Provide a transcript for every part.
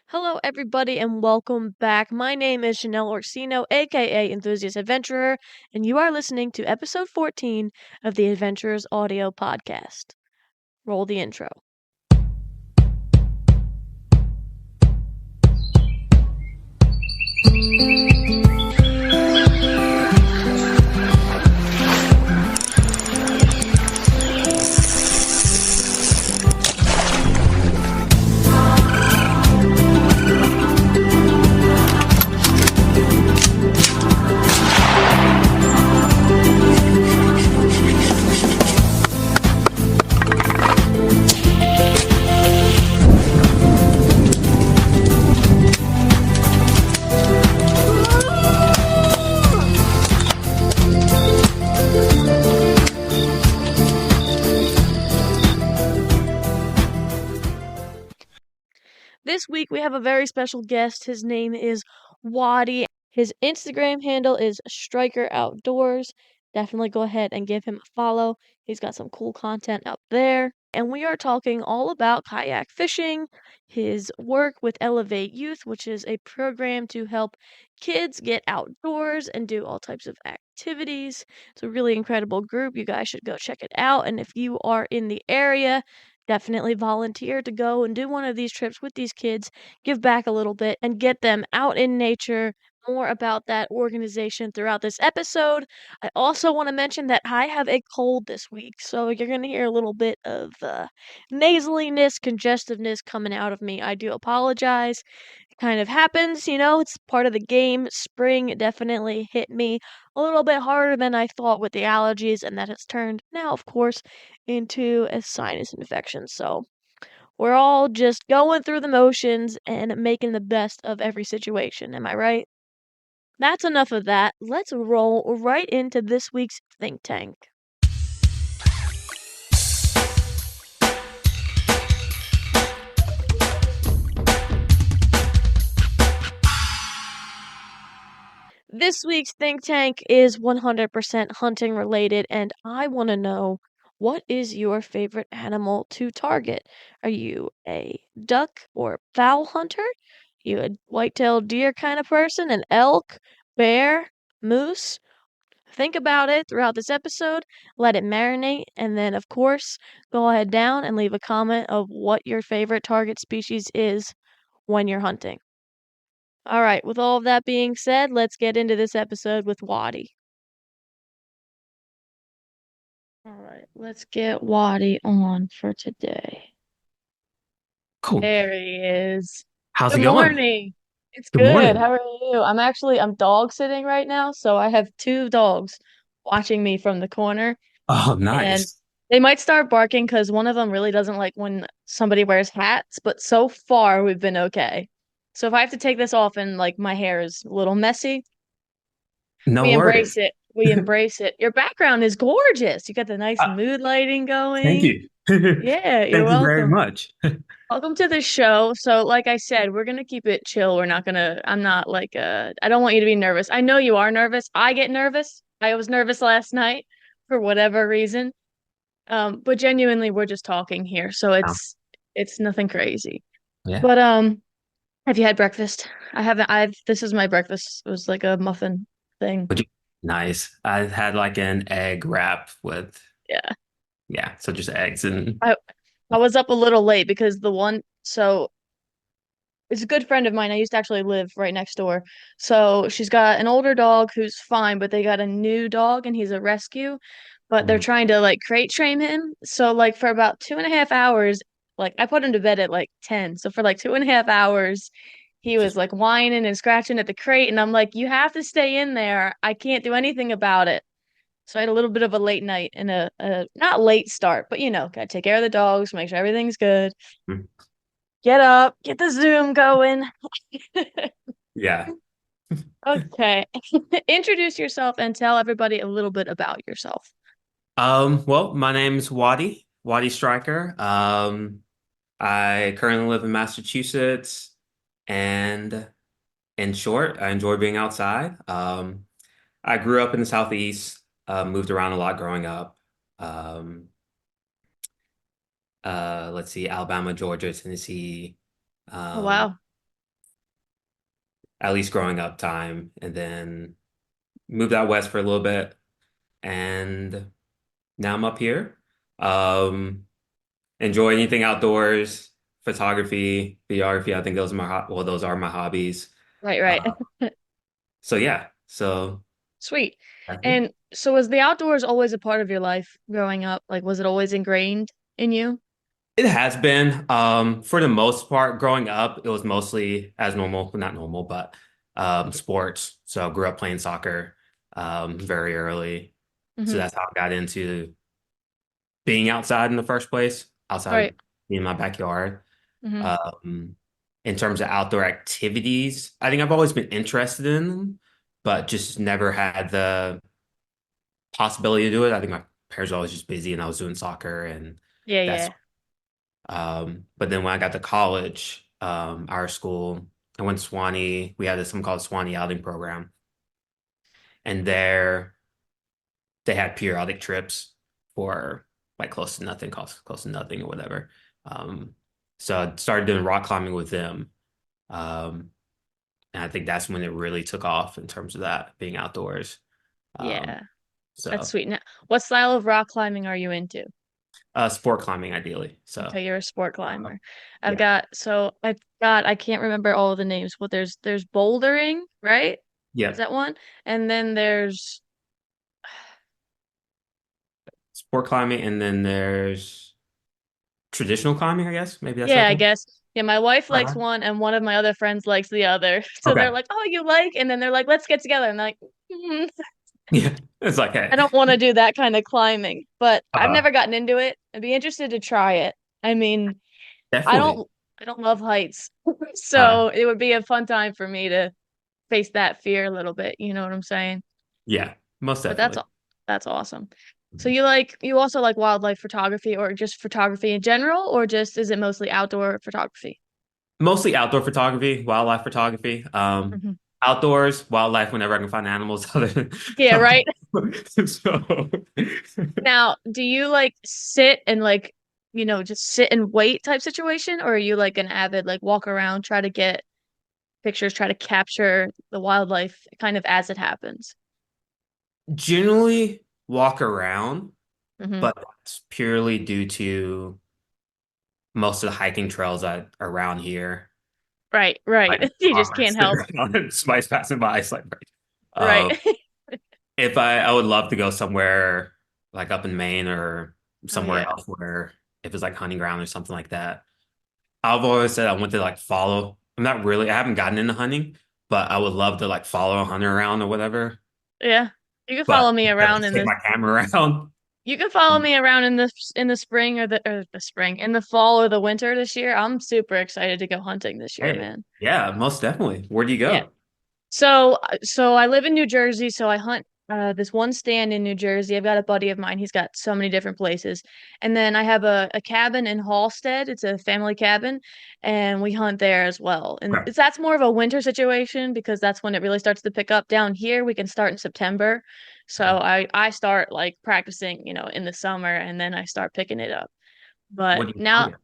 Hello, everybody, and welcome back. My name is Chanel Orsino, aka Enthusiast Adventurer, and you are listening to episode 14 of the Adventurers Audio Podcast. Roll the intro. This week we have a very special guest. His name is Waddy. His Instagram handle is Stryker Outdoors. Definitely go ahead and give him a follow. He's got some cool content out there. And we are talking all about kayak fishing, his work with Elevate Youth, which is a program to help kids get outdoors and do all types of activities. It's a really incredible group. You guys should go check it out. And if you are in the area, definitely volunteer to go and do one of these trips with these kids, give back a little bit, and get them out in nature. More about that organization throughout this episode. I also want to mention that I have a cold this week, so you're going to hear a little bit of nasaliness, congestiveness coming out of me. I do apologize. It kind of happens, it's part of the game. Spring definitely hit me a little bit harder than I thought with the allergies, and that has turned now, of course, into a sinus infection. So we're all just going through the motions and making the best of every situation. Am I right? That's enough of that. Let's roll right into this week's think tank. This week's think tank is 100% hunting related, and I want to know, what is your favorite animal to target? Are you a duck or fowl hunter? You a white-tailed deer kind of person? An elk, bear, moose? Think about it throughout this episode, let it marinate, and then, of course, go ahead down and leave a comment of what your favorite target species is when you're hunting. All right, with all of that being said, let's get into this episode with Waddy. All right, let's get Waddy on for today. Cool. There he is. How's Good it going? morning. It's Good good. morning. How are you? I'm dog sitting right now, so I have two dogs watching me from the corner, Oh, and nice. they might start barking because one of them really doesn't like when somebody wears hats, but so far we've been okay. So if I have to take this off and like my hair is a little messy, No we embrace worries. it. We embrace it. Your background is gorgeous. You got the nice Uh, mood lighting Thank going. you. Yeah, you're Thank you very welcome. much. Welcome to the show. So, like I said, we're gonna keep it chill. I'm not like I don't want you to be nervous. I know you are nervous. I get nervous. I was nervous last night for whatever reason. But genuinely we're just talking here. So Oh, it's nothing crazy. yeah. But have you had breakfast? I haven't I've this is my breakfast. It was like a muffin thing. Would you? Nice. I had like an egg wrap with, Yeah. yeah, so just eggs and I I was up a little late because it's a good friend of mine. I used to actually live right next door. So she's got an older dog who's fine, but they got a new dog and he's a rescue. But they're mm, trying to like crate train him. So like for about 2.5 hours, like I put him to bed at like 10. So for like 2.5 hours, he was just like whining and scratching at the crate. And I'm like, you have to stay in there. I can't do anything about it. So I had a little bit of a late night and a not late start, but gotta take care of the dogs, make sure everything's good. mm, Get up, get the Zoom going. yeah. Okay. Introduce yourself and tell everybody a little bit about yourself. Well, my name's Waddy Stryker. I currently live in Massachusetts, and in short, I enjoy being outside. I grew up in the Southeast, moved around a lot growing up. Um, let's see, Alabama, Georgia, Tennessee. Oh, Um, wow. at least growing up time, and then moved out west for a little bit, and now I'm up here. Um, enjoy anything outdoors, photography, videography. I think those are those are my hobbies. Right, right. Uh, so yeah, so Sweet. that's me. And so was the outdoors always a part of your life growing up? Like, was it always ingrained in you? It has been, for the most part, growing up, it was mostly as normal, well, not normal, but sports. So I grew up playing soccer very early. So Hmm. that's how I got into being outside in the first place, outside Right. in my backyard. Hmm. Um, in terms of outdoor activities, I think I've always been interested in them, but just never had the possibility to do it. I think my parents were always just busy and I was doing soccer and Yeah, that's yeah. but then when I got to college, our school, I went to Swanee. We had this something called Swanee Outing Program, and there they had periodic trips for like close to nothing, cost close to nothing or whatever. Um, so I started doing rock climbing with them, um, and I think that's when it really took off in terms of that being outdoors. Um, Yeah. That's so sweet. Now, what style of rock climbing are you into? sport climbing ideally. So Okay, you're a sport uh, climber. yeah, I can't remember all the names. Well, there's bouldering, right? Is yeah, that one? And then there's sport climbing, and then there's traditional climbing, I guess. Maybe that's yeah, right I there. guess. Yeah, my wife likes Uh-huh. one and one of my other friends likes the other. So they're Okay. like, "Oh, you like?" And then they're like, "Let's get together." And I'm like, "Mm, Yeah. It's like, hey, I don't want to do that kind of climbing." But I've uh, never gotten into it. I'd be interested to try it. I mean, I definitely. don't I don't love heights. Uh, So it would be a fun time for me to face that fear a little bit, you know what I'm saying? yeah, most But definitely. that's awesome. So you also like wildlife photography or just photography in general, or just is it mostly outdoor photography? Mostly outdoor photography, wildlife photography. Hmm. Outdoors, wildlife whenever I can find animals other than Yeah, right. so Now, do you like sit and like, just sit and wait type situation, or are you like an avid like walk around, try to get pictures, try to capture the wildlife kind of as it happens? generally walk around, Hmm. but that's purely due to most of the hiking trails that are around here. Right, I right. just You just walk and can't sit help. around and somebody's passing by. It's like, right. Right. If I would love to go somewhere like up in Maine or Oh somewhere yeah. else where if it's like hunting ground or something like that. I've always said I want to like follow. I'm not really, I haven't gotten into hunting, but I would love to like follow a hunter around or whatever. Yeah. You can follow But me I have around to in take the my camera around. You can follow me around in the spring or the spring, in the fall or the winter this year. I'm super excited to go hunting this year, Hey, man. yeah, most definitely. Where do you Yeah. go? So I live in New Jersey, so I hunt this one stand in New Jersey. I've got a buddy of mine. He's got so many different places. And then I have a cabin in Halstead. It's a family cabin, and we hunt there as well. And Okay. that's more of a winter situation because that's when it really starts to pick up. Down here, we can start in September. So Okay. I start like practicing, in the summer, and then I start picking it up. But What do you now target?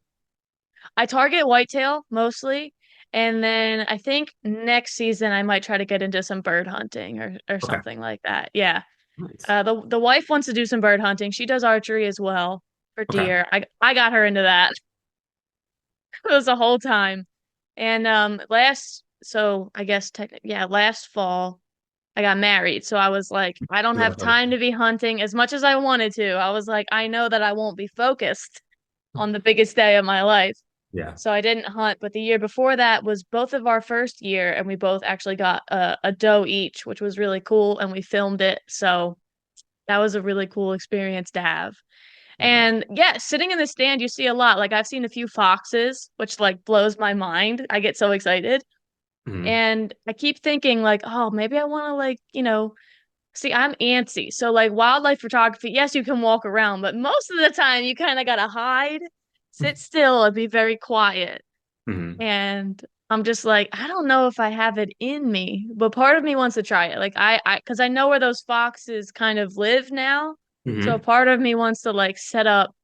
I target whitetail mostly, and then I think next season I might try to get into some bird hunting or Okay. something like that. Yeah. Nice. The wife wants to do some bird hunting. She does archery as well for Okay. deer. I got her into that. It was a whole time. And I guess last fall I got married. So I was like, I don't have time to be hunting as much as I wanted to. I was like, I know that I won't be focused on the biggest day of my life. Yeah. So I didn't hunt, but the year before that was both of our first year, and we both actually got a doe each, which was really cool, and we filmed it. So that was a really cool experience to have. That's awesome. And yeah, sitting in the stand, you see a lot. Like I've seen a few foxes, which like blows my mind. I get so excited. Mhm. And I keep thinking like, oh, maybe I want to see, I'm antsy. So like wildlife photography, yes, you can walk around, but most of the time you kind of gotta hide, sit still, and be very quiet. Mhm. And I'm just like, I don't know if I have it in me, but part of me wants to try it. Like because I know where those foxes kind of live now. So Mhm. part of me wants to like set up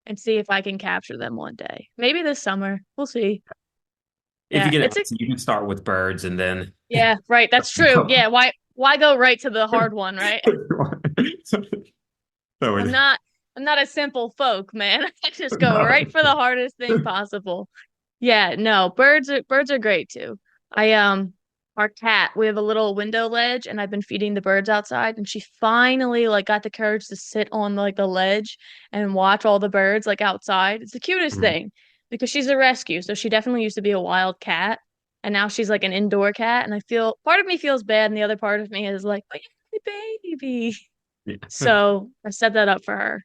and see if I can capture them one day. Maybe this summer. We'll see. if you Yeah, get it, it's a you can start with birds and then yeah, right. That's true. Yeah, why go right to the hard one, right? so, so I'm not I'm not a simple folk, man. I just go no. right for the hardest thing possible. Yeah, no, birds are great too. I our cat, we have a little window ledge and I've been feeding the birds outside and she finally like got the courage to sit on like the ledge and watch all the birds like outside. It's the cutest Mhm. thing because she's a rescue, so she definitely used to be a wild cat and now she's like an indoor cat and I feel part of me feels bad and the other part of me is like, "Oh, yeah, baby." Yeah. So, I set that up for her.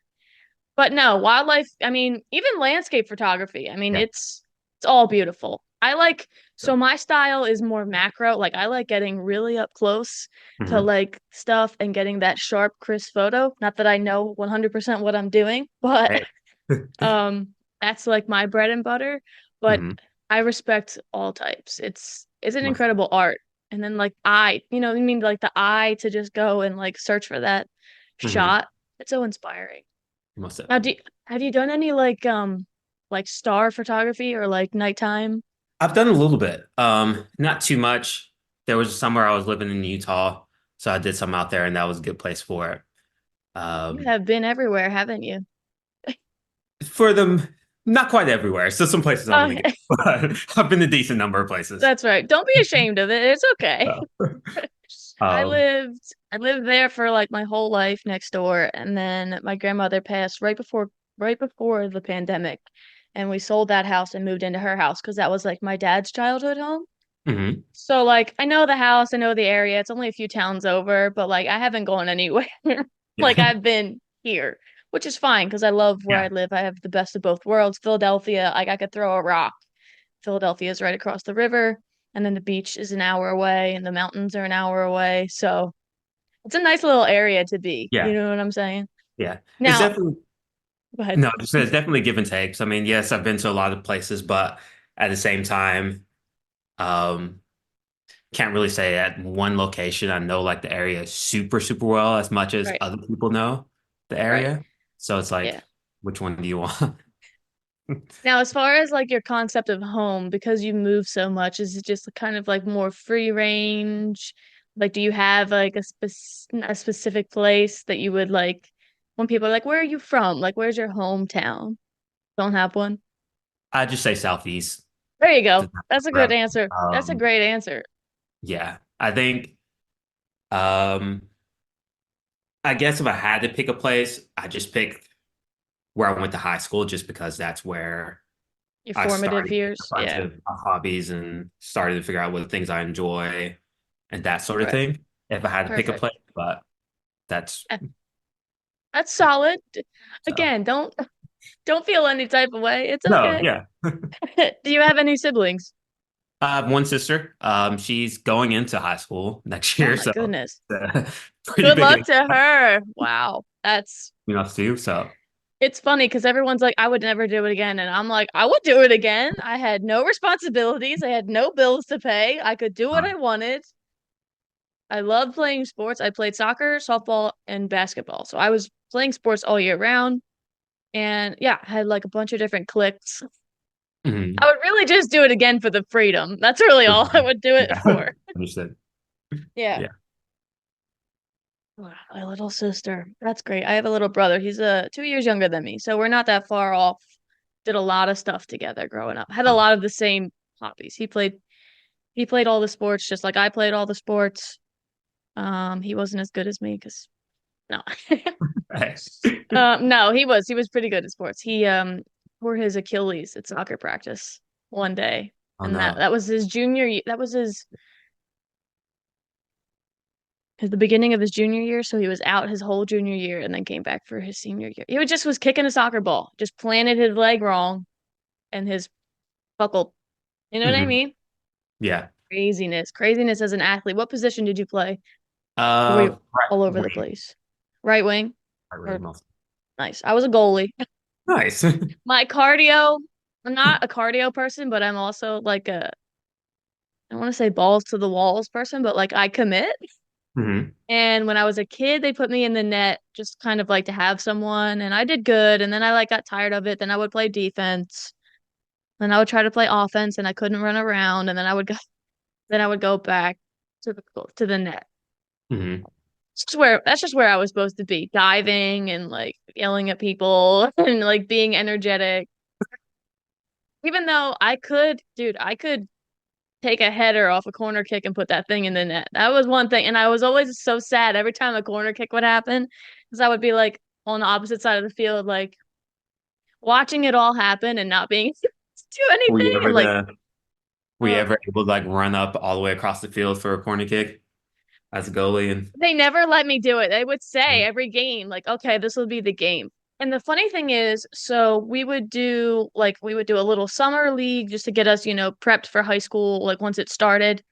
But no, wildlife, I mean, even landscape photography, I mean, Yeah. it's all beautiful. I like so my style is more macro. Like I like getting really up close to Hmm. like stuff and getting that sharp, crisp photo. Not that I know 100% what I'm doing, but Hey. that's like my bread and butter. But Hmm. I respect all types. It's an Most, incredible art. And then like I mean like the eye to just go and like search for that hmm. shot. It's so inspiring. Most Now, definitely. have you done any like star photography or like nighttime? I've done a little bit. Not too much. There was somewhere I was living in Utah, so I did some out there, and that was a good place for it. You Um, have been everywhere, haven't you? for them, not quite everywhere. So some places I want to Okay, get, but I've been a decent number of places. that's right. Don't be ashamed of it. It's okay. So, I um, lived I lived there for like my whole life next door, and then my grandmother passed right before the pandemic, and we sold that house and moved into her house because that was like my dad's childhood home. mhm. So like I know the house, I know the area. It's only a few towns over, but like I haven't gone anywhere. Yeah, Like I've been here, which is fine because I love where yeah, I live. I have the best of both worlds. Philadelphia, like I could throw a rock. Philadelphia is right across the river, and then the beach is an hour away, and the mountains are an hour away. So it's a nice little area to be. You yeah, know what I'm saying? yeah. It's Now, definitely go ahead. no, it's definitely give and takes. I mean, yes, I've been to a lot of places, but at the same time, um, can't really say at one location I know like the area super, super well as much as Right, other people know the right. area. So it's Yeah. like, which one do you want? Now, as far as like your concept of home, because you move so much, is it just kind of like more free range? Like, do you have like a specific place that you would like when people are like, "Where are you from?" Like, where's your hometown? Don't have one. I just say southeast. There you go. That's a good Rep. answer. That's a great answer. Yeah, I think um, I guess if I had to pick a place, I just pick where I went to high school, just because that's where Your I formative started a years. bunch Yeah. of hobbies and started to figure out what things I enjoy and that sort of Right. thing. If I had to pick a Perfect. place, but that's Eh, That's solid. so. Again, don't feel any type of way. It's No, okay. yeah. Do you have any siblings? I have one sister. She's going into high school next Oh year, my so goodness. pretty Good big luck in to her. Wow. That's enough too. So It's funny because everyone's like, I would never do it again. And I'm like, I would do it again. I had no responsibilities. I had no bills to pay. I could do what uh, I wanted. I love playing sports. I played soccer, softball, and basketball. So I was playing sports all year round. And yeah, I had like a bunch of different cliques. I mhm. would really just do it again for the freedom. That's really all I would do it Yeah, for. understood. Yeah. Yeah. Wow, my little sister. That's great. I have a little brother. He's 2 years younger than me, so we're not that far off. Did a lot of stuff together growing up. Had a Um, lot of the same hobbies. He played all the sports just like I played all the sports. He wasn't as good as me because no. hey. No, he was pretty good at sports. He tore his Achilles at soccer practice one day. Oh And that no. that was his junior year. That was the beginning of his junior year, so he was out his whole junior year and then came back for his senior year. Just was kicking a soccer ball, just planted his leg wrong and his buckled. You know what I Hmm. mean? Yeah. Craziness, craziness as an athlete. What position did you play? Or were you Right. all over the Wait. place? Right wing Right. Wait. or nice. I was a goalie. Nice. My cardio, I'm not a cardio person, but I'm also like I don't want to say balls to the walls person, but like I commit. Hmm. And when I was a kid, they put me in the net just kind of like to have someone, and I did good. And then I like got tired of it. Then I would play defense. Then I would try to play offense and I couldn't run around and then I would go back to the net. Hmm. That's just where I was supposed to be, diving and like yelling at people and like being energetic. Even though I could take a header off a corner kick and put that thing in the net. That was one thing. And I was always so sad every time a corner kick would happen because I would be like on the opposite side of the field, like watching it all happen and not being able to do Were you anything. ever And like, the were you uh, ever able to like run up all the way across the field for a corner kick as a goalie and they never let me do it. They would say every game, like, okay, this will be the game. And the funny thing is, so we would do a little summer league just to get us, prepped for high school, like once it started.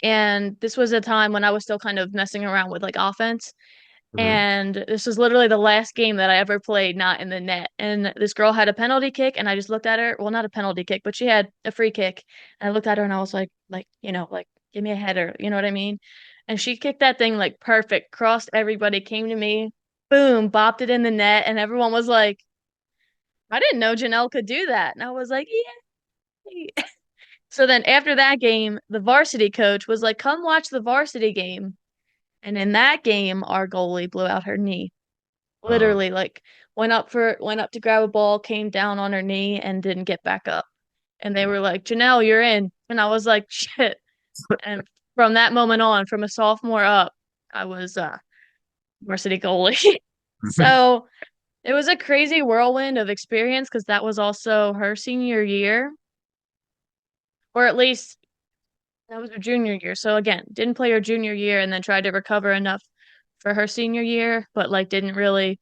And this was a time when I was still kind of messing around with like offense. Mhm. And this was literally the last game that I ever played not in the net. And this girl had a penalty kick, and I just looked at her. Well, not a penalty kick, but she had a free kick. And I looked at her and I was like, give me a header. You know what I mean? And she kicked that thing like perfect, crossed everybody, came to me, boom, bopped it in the net. And everyone was like, I didn't know Janelle could do that. And I was like, yeah. So then after that game, the varsity coach was like, come watch the varsity game. And in that game, our goalie blew out her knee. uh, Literally, like went up to grab a ball, came down on her knee and didn't get back up. And they yeah. were like, Janelle, you're in. And I was like, shit. And from that moment on, from a sophomore up, I was varsity goalie. So it was a crazy whirlwind of experience because that was also her senior year, or at least that was her junior year. So again, didn't play her junior year and then tried to recover enough for her senior year, but like didn't really.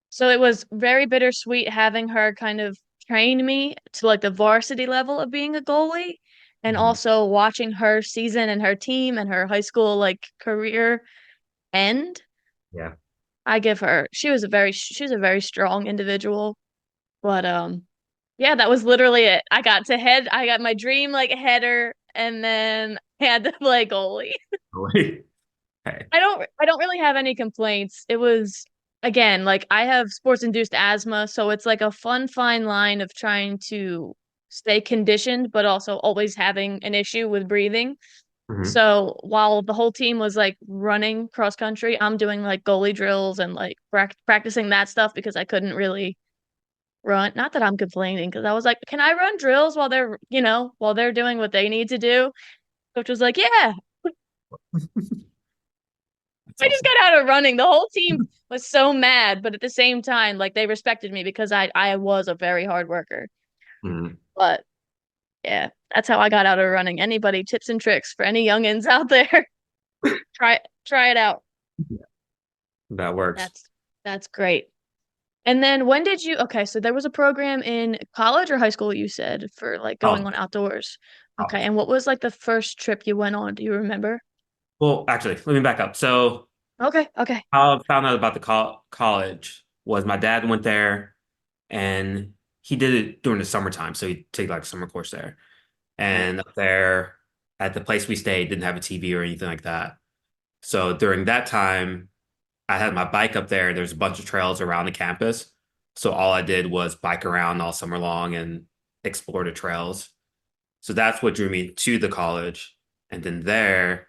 So it was very bittersweet having her kind of train me to like the varsity level of being a goalie and Mhm. also watching her season and her team and her high school like career end. Yeah. She was a very strong individual, but yeah, that was literally it. I got my dream like header and then I had to play goalie. Goalie. Hey. I don't really have any complaints. It was again, like I have sports induced asthma, so it's like a fun fine line of trying to stay conditioned but also always having an issue with breathing. Hmm. So while the whole team was like running cross country, I'm doing like goalie drills and like practicing that stuff because I couldn't really run. Not that I'm complaining because I was like, can I run drills while while they're doing what they need to do? Coach was like, yeah. That's I just awesome. got out of running. The whole team was so mad, but at the same time, like they respected me because I was a very hard worker. Mhm. But yeah, that's how I got out of running. Anybody tips and tricks for any youngins out there? Try it out. Yeah, that works. That's that's great. And then when did you okay, so there was a program in college or high school you said for like going Oh, on outdoors. Okay, college. and what was like the first trip you went on? Do you remember? Well, actually, let me back up. So, Okay, okay. how I found out about the college was my dad went there and he did it during the summertime. So he'd take like a summer course there. Right. And up there at the place we stayed didn't have a TV or anything like that. So during that time, I had my bike up there. There's a bunch of trails around the campus. So all I did was bike around all summer long and explore the trails. So that's what drew me to the college. And then there,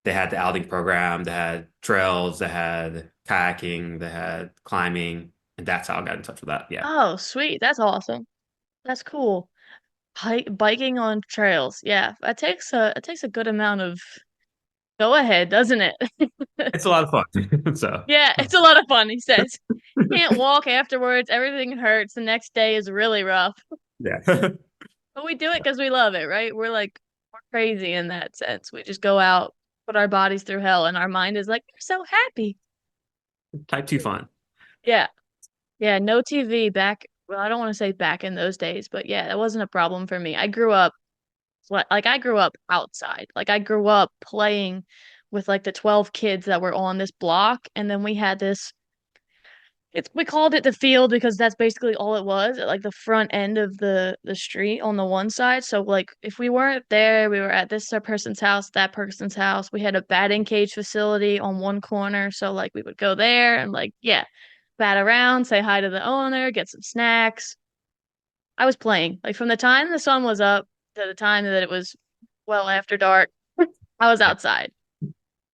they had the outing program, they had trails, they had kayaking, they had climbing, and that's how I got in touch with that. Yeah. Oh, sweet. That's awesome. That's cool. Biking on trails. Yeah, it takes a good amount of go ahead, doesn't it? It's a lot of fun. So, Yeah, it's a lot of fun, he says. Can't walk afterwards. Everything hurts. The next day is really rough. yeah. But we do it because we love it, right? We're crazy in that sense. We just go out, put our bodies through hell, and our mind is like, we're so happy. Type 2 fun. Yeah. Yeah, no TV well, I don't want to say back in those days, but yeah, that wasn't a problem for me. I grew up outside. Like I grew up playing with like the 12 kids that were on this block and then we had this we called it the field because that's basically all it was at like the front end of the street on the one side. So like if we weren't there, we were at this person's house, that person's house. We had a batting cage facility on one corner, so like we would go there and like yeah, bat around, say hi to the owner, get some snacks. I was playing. Like from the time the sun was up to the time that it was well after dark, I was Yeah. outside.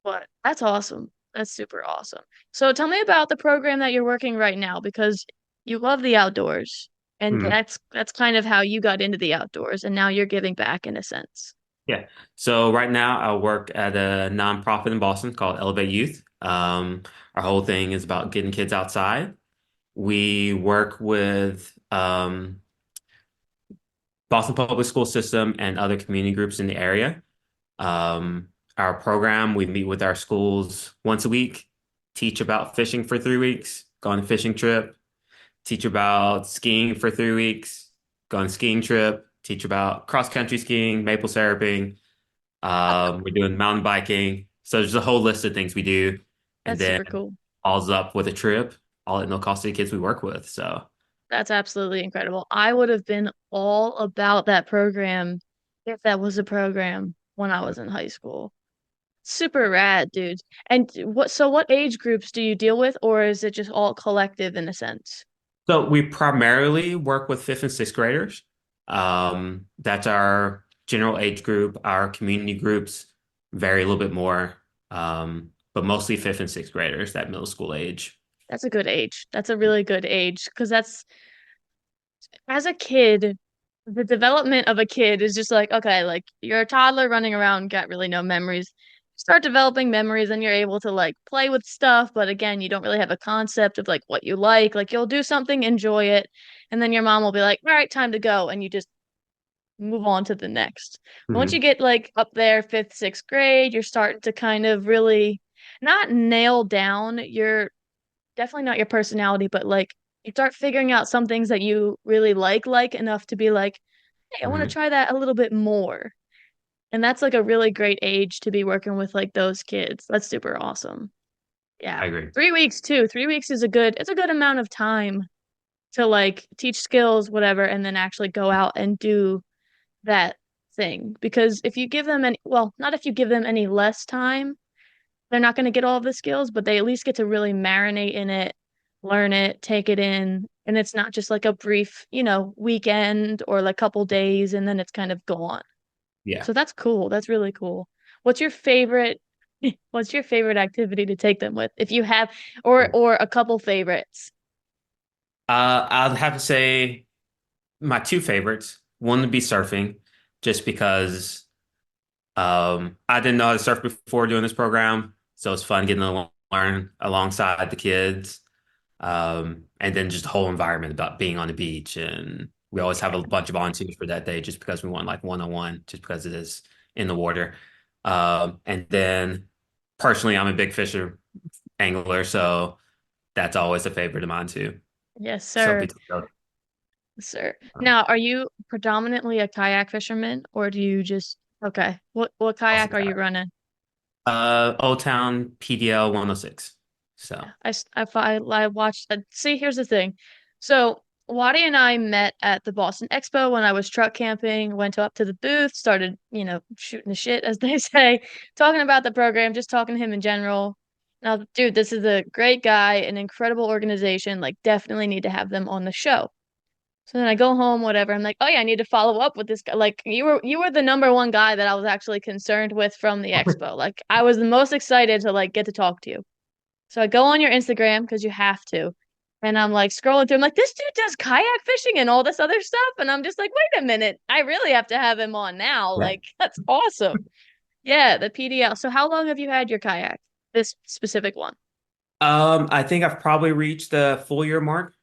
But that's awesome. That's super awesome. So tell me about the program that you're working right now because you love the outdoors and Mhm. that's kind of how you got into the outdoors and now you're giving back in a sense. Yeah. So right now I work at a nonprofit in Boston called Elevate Youth. Our whole thing is about getting kids outside. We work with Boston Public School System and other community groups in the area. Um, our program, we meet with our schools once a week, teach about fishing for 3 weeks, go on a fishing trip, teach about skiing for 3 weeks, go on a skiing trip, teach about cross-country skiing, maple syruping. We're doing mountain biking. So there's a whole list of things we do. And That's then super cool. all's up with a trip, all at no cost to the kids we work with. So That's absolutely incredible. I would have been all about that program if that was a program when I was in high school. Super rad, dude. And what age groups do you deal with, or is it just all collective in a sense? So we primarily work with fifth and sixth graders. That's our general age group. Our community groups vary a little bit more, but mostly fifth and sixth graders, that middle school age. That's a good age. That's a really good age because that's as a kid, the development of a kid is just like, okay, like you're a toddler running around, got really no memories. Start developing memories and you're able to like play with stuff, but again, you don't really have a concept of like what you like. Like you'll do something, enjoy it, and then your mom will be like, "All right, time to go," and you just move on to the next. Once you Hmm. get like up there, fifth, sixth grade, you're starting to kind of really not nail down your definitely not your personality, but like you start figuring out some things that you really like enough to be like, hey, I want to Hmm. try that a little bit more. And that's like a really great age to be working with like those kids. That's super awesome. Yeah. I agree. 3 weeks too. 3 weeks is it's a good amount of time to like teach skills, whatever, and then actually go out and do that thing. Because if you give them any, well, not if you give them any less time, they're not going to get all of the skills, but they at least get to really marinate in it, learn it, take it in. And it's not just like a brief, weekend or like couple days and then it's kind of gone. Yeah. So that's cool. That's really cool. What's your favorite what's your favorite activity to take them with? If you have or a couple favorites. I'd have to say my two favorites. One would be surfing, just because I didn't know how to surf before doing this program, so it's fun getting to learn alongside the kids. And then just the whole environment about being on the beach, and we always have a bunch of volunteers for that day, just because we want like one-on-one, just because it is in the water. And then personally, I'm a big fisher angler, so that's always a favorite of mine too. Yes, So sir. between those, Sir. um, Now, are you predominantly a kayak fisherman or do you just okay. What also kayak are you kayak. running? Old Town PDL 106. So, Yeah, I watched. See, here's the thing. So Waddy and I met at the Boston Expo when I was truck camping. Went up to the booth, started shooting the shit as they say, talking about the program, just talking to him in general. Now, dude, this is a great guy, an incredible organization. Like, definitely need to have them on the show. So then I go home, whatever. I'm like, oh yeah, I need to follow up with this guy. Like, you were the number one guy that I was actually concerned with from the expo. Like, I was the most excited to like get to talk to you. So I go on your Instagram because you have to. And I'm like scrolling through. I'm like, this dude does kayak fishing and all this other stuff. And I'm just like, wait a minute. I really have to have him on now. yeah. Like, that's awesome. Yeah, the PDL. So how long have you had your kayak? This specific one. I think I've probably reached the full year mark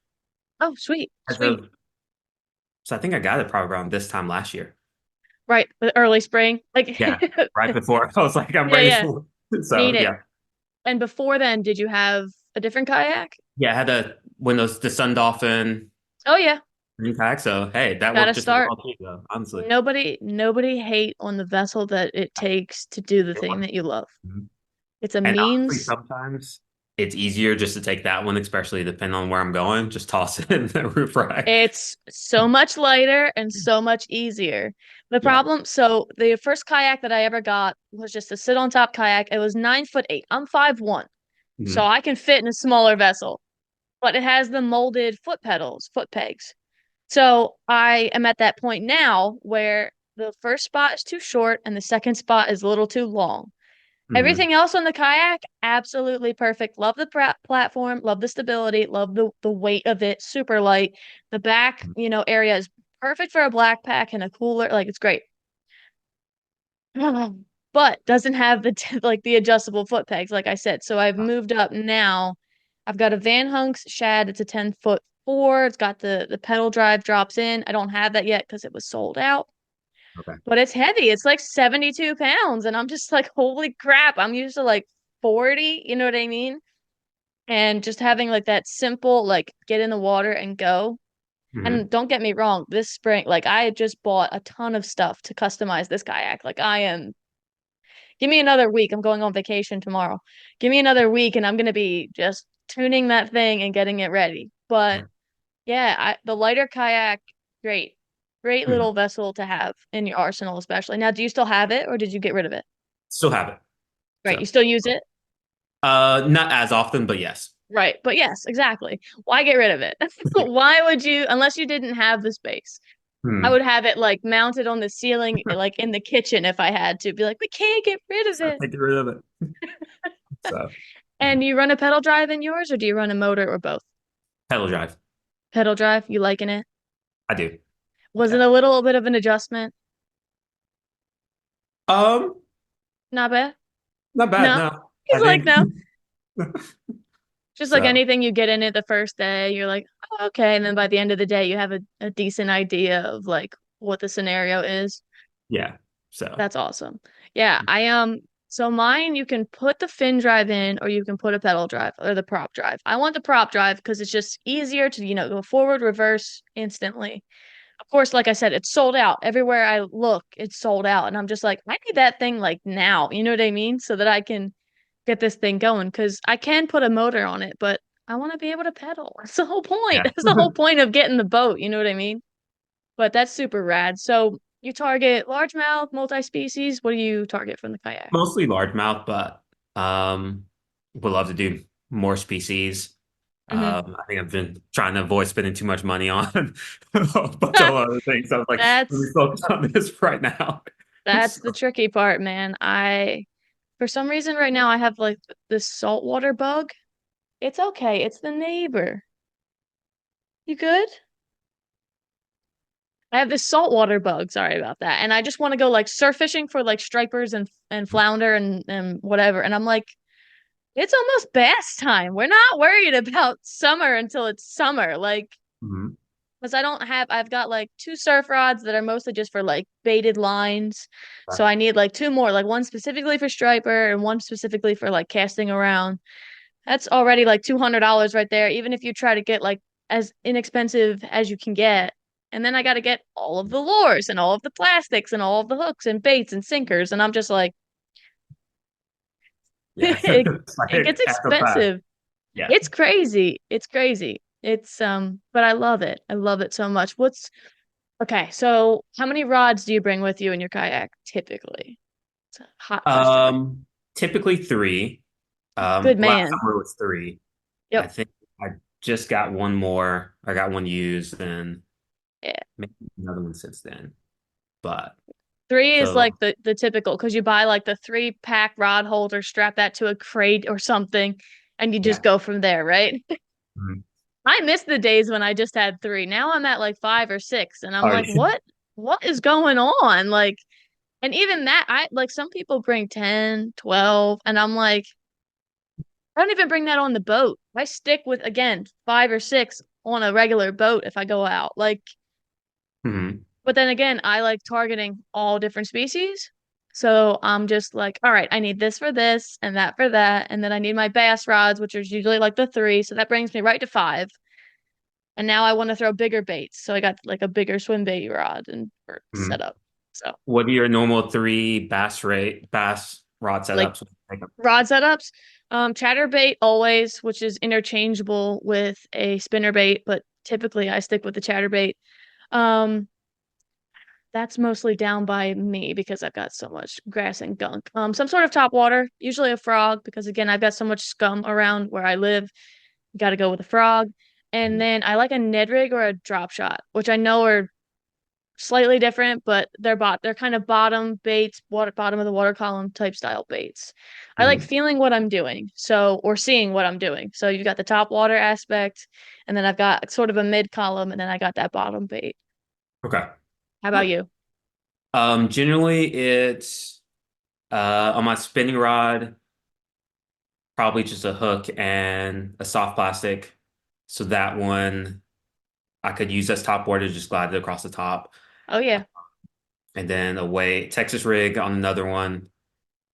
Oh, sweet, as sweet. of, so I think I got it probably around this time last year. Right, the early spring. Like, Yeah, right before I was like, I'm yeah, ready yeah, for it. need So, it. yeah. And before then, did you have a different kayak? Yeah, I had when those, the Sun Dolphin Oh yeah, green kayak. So, hey, that gotta worked just as start. well too, though, honestly. Nobody hate on the vessel that it takes to do the It thing worked. that you love. Mhm. It's a And honestly, means. sometimes it's easier just to take that one, especially depending on where I'm going. Just toss it in the roof rack. It's so much lighter and so much easier. The Yeah. problem, so the first kayak that I ever got was just a sit on top kayak. It was 9'8". I'm 5'1", so Mhm. I can fit in a smaller vessel, but it has the molded foot pedals, foot pegs. So I am at that point now where the first spot is too short and the second spot is a little too long. Hmm. Everything else on the kayak, absolutely perfect. Love the platform, love the stability, love the weight of it, super light. The back, area is perfect for a black pack and a cooler. Like it's great. But doesn't have the like the adjustable foot pegs, like I said. So I've moved up now. I've got a Van Hunks shad. It's a 10-foot four. It's got the pedal drive drops in. I don't have that yet because it was sold out. Okay. But it's heavy. It's like 72 pounds. And I'm just like, holy crap. I'm used to like 40, you know what I mean? And just having like that simple, like get in the water and go. Hmm. And don't get me wrong, this spring, like I just bought a ton of stuff to customize this kayak. Like I am, give me another week. I'm going on vacation tomorrow. Give me another week and I'm gonna be just tuning that thing and getting it ready. But yeah, the lighter kayak, great. Great Hmm. little vessel to have in your arsenal, especially. Now, do you still have it or did you get rid of it? Still have it. Right, you So, still use it? not as often, but yes. Right, but yes, exactly. Why get rid of it? Why would you, unless you didn't have the space? I Hmm. would have it like mounted on the ceiling, like in the kitchen if I had to. Be like, we can't get rid of So it. I get rid of it. So And you run a pedal drive in yours, or do you run a motor or both? pedal drive. Pedal drive, you liking it? I do. Was it Yeah. a little bit of an adjustment? Um, Not bad. Not bad. No. No, I He's like, think no. Just like so. anything you get in it the first day, you're like, oh, okay. And then by the end of the day, you have a decent idea of like what the scenario is. Yeah. So. That's awesome. Yeah, so mine you can put the fin drive in or you can put a pedal drive or the prop drive. I want the prop drive because it's just easier to, go forward, reverse instantly. Of course, like I said, it's sold out. Everywhere I look, it's sold out. And I'm just like, I need that thing like now. You know what I mean? So that I can get this thing going because I can put a motor on it, but I want to be able to pedal. That's the whole point. Yeah. That's the whole point of getting the boat. You know what I mean? But that's super rad. So you target largemouth, multi-species. What do you target from the kayak? Mostly largemouth, but um, would love to do more species. Hmm. I think I've been trying to avoid spending too much money on a bunch of other things. So I was like, let me That's focus on this right now. that's So, the tricky part, man. For some reason right now I have like this saltwater bug. It's okay. It's the neighbor. You good? I have this saltwater bug. Sorry about that. And I just want to go like surf fishing for like stripers and flounder and whatever. And I'm like, it's almost bass time. We're not worried about summer until it's summer. Like, mhm. because I've got like two surf rods that are mostly just for like baited lines. So I need like two more, like one specifically for striper and one specifically for like casting around. That's already like $200 right there, even if you try to get like as inexpensive as you can get. And then I got to get all of the lures and all of the plastics and all of the hooks and baits and sinkers. And I'm just like, Yeah. it, It's like it gets after five. expensive. Yeah. It's crazy. It's crazy. But I love it. I love it so much. Okay, so how many rods do you bring with you in your kayak typically? It's a hot question, right? Um, Typically three. Good Last man. summer was three. I Yep. think I just got one more. I got one used and Yeah. maybe another one since then. But Three is like so the typical because you buy like the 3-pack rod holder, strap that to a crate or something, and you just yeah. go from there, right? Mhm. I miss the days when I just had three. Now I'm at like 5 or 6, and I'm Oh, like, yeah. what is going on? Like, and even that, I like some people bring 10, 12, and I'm like, I don't even bring that on the boat. I stick with, again, 5 or 6 on a regular boat if I go out. Like, Mhm. but then again, I like targeting all different species. So I'm just like, all right, I need this for this and that for that. And then I need my bass rods, which is usually like the 3. So that brings me right to 5. And now I want to throw bigger baits. So I got like a bigger swim bait rod and or Mhm. setup. So What are your normal three bass rod like setups? Like, rod setups, chatterbait always, which is interchangeable with a spinnerbait, but typically I stick with the chatterbait. Um, That's mostly down by me because I've got so much grass and gunk. Some sort of top water, usually a frog, because again, I've got so much scum around where I live. Got to go with a frog. And Mhm. then I like a Ned rig or a drop shot, which I know are slightly different, but they're kind of bottom baits, water bottom of the water column type style baits. I like Mhm. feeling what I'm doing, so or seeing what I'm doing. So you've got the top water aspect, and then I've got sort of a mid column, and then I got that bottom bait. Okay. How about you? Generally it's on my spinning rod, probably just a hook and a soft plastic. So that one I could use as top water, just glide it across the top. Oh yeah, And then a weight, Texas rig on another one,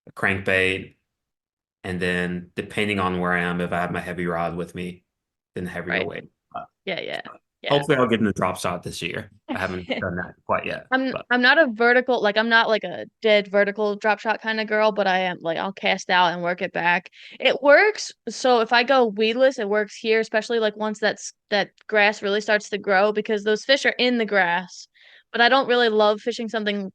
a crankbait, and then depending on where I am, if I have my heavy rod with me, then heavier right. weight. Yeah, yeah, yeah. Hopefully I'll get in the drop shot this year. I haven't done that quite yet, but I'm not a vertical like I'm not like a dead vertical drop shot kind of girl, but I am like I'll cast out and work it back. It works. So if I go weedless, it works here, especially like once that grass really starts to grow because those fish are in the grass. But I don't really love fishing something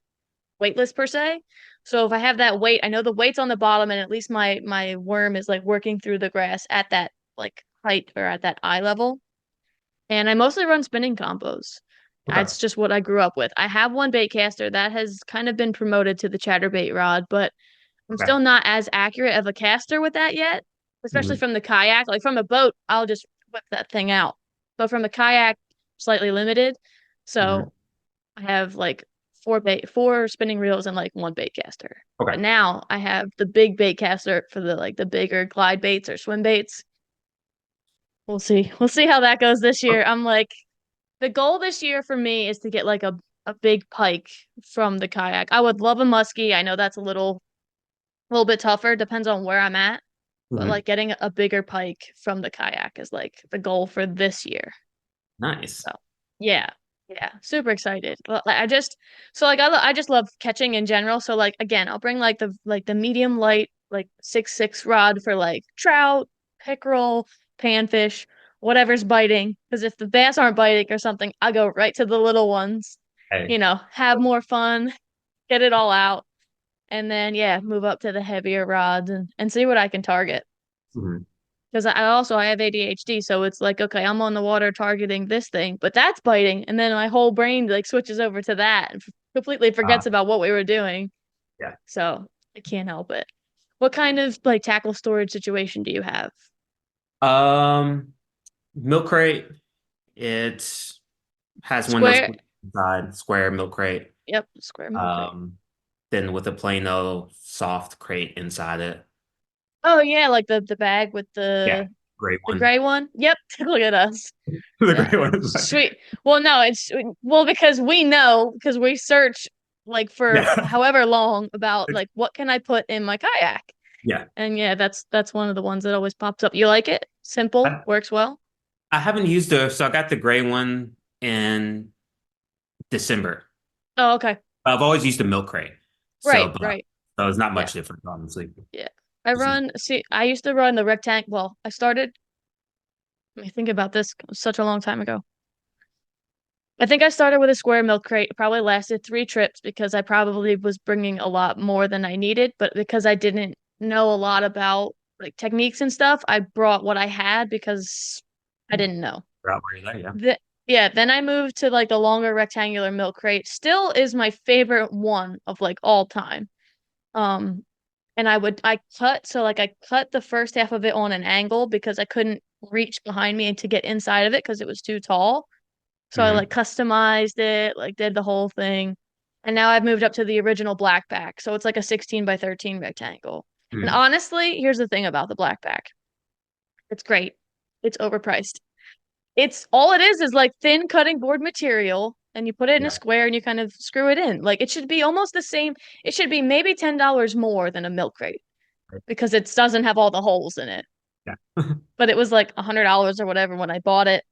weightless per se. So if I have that weight, I know the weight's on the bottom and at least my worm is like working through the grass at that like height or at that eye level. And I mostly run spinning combos. okay. That's just what I grew up with. I have one bait caster that has kind of been promoted to the chatterbait rod, but I'm Okay. still not as accurate of a caster with that yet, especially Hmm. from the kayak. Like from a boat, I'll just whip that thing out. But from a kayak, slightly limited. Hmm. So I have like four spinning reels and like one bait caster. Okay. But now I have the big bait caster for the like the bigger glide baits or swim baits. We'll see. We'll see how that goes this year. Oh, I'm like the goal this year for me is to get like a big pike from the kayak. I would love a muskie. I know that's a little bit tougher, depends on where I'm at, but mhm. like getting a bigger pike from the kayak is like the goal for this year. Nice. So, yeah. Yeah, super excited. Well, like, so like I just love catching in general. So like again, I'll bring like the medium light like 6'6" rod for like trout, pickerel, panfish, whatever's biting. Because if the bass aren't biting or something, I go right to the little ones. Hey. Have more fun, get it all out, and then yeah, move up to the heavier rods and see what I can target. Mhm. Because I have ADHD, so it's like, okay, I'm on the water targeting this thing, but that's biting, and then my whole brain like switches over to that and completely Uh, forgets about what we were doing. yeah. So I can't help it. What kind of like tackle storage situation do you have? Um, Milk crate. It has windows Square? inside, square milk crate. Yep, square milk crate. Um, then with a plain old soft crate inside it. Oh yeah, like the bag with Yeah, gray the one. gray one. Yep, look at us. The Yeah. gray one is like, Sweet. Well, no, it's well because we know because we search like for yeah, however long about like what can I put in my kayak? yeah. And yeah, that's one of the ones that always pops up. You like it? Simple, I, works well. I haven't used the so I got the gray one in December. Oh, okay. I've always used the milk crate, Right, but right. so it's not Yeah, much different, honestly. yeah. Just- I used to run the rectangle. Well, let me think about this. It was such a long time ago. I think I started with a square milk crate. It probably lasted 3 trips because I probably was bringing a lot more than I needed. But because I didn't know a lot about like techniques and stuff, I brought what I had because I didn't know. Right where you're there, yeah. The, yeah, then I moved to like the longer rectangular milk crate. Still is my favorite one of like all time. Um, and I cut so like I cut the first half of it on an angle because I couldn't reach behind me to get inside of it because it was too tall. So I like Hmm. customized it, like did the whole thing. And now I've moved up to the original black back. So it's like a 16 by 13 rectangle. And Hmm. honestly, here's the thing about the black back. It's great. It's overpriced. It's all it is like thin cutting board material and you put it in a Yeah. square and you kind of screw it in. Like it should be almost the same. It should be maybe $10 more than a milk crate because it doesn't have all the holes in it. Yeah. But it was like $100 or whatever when I bought it.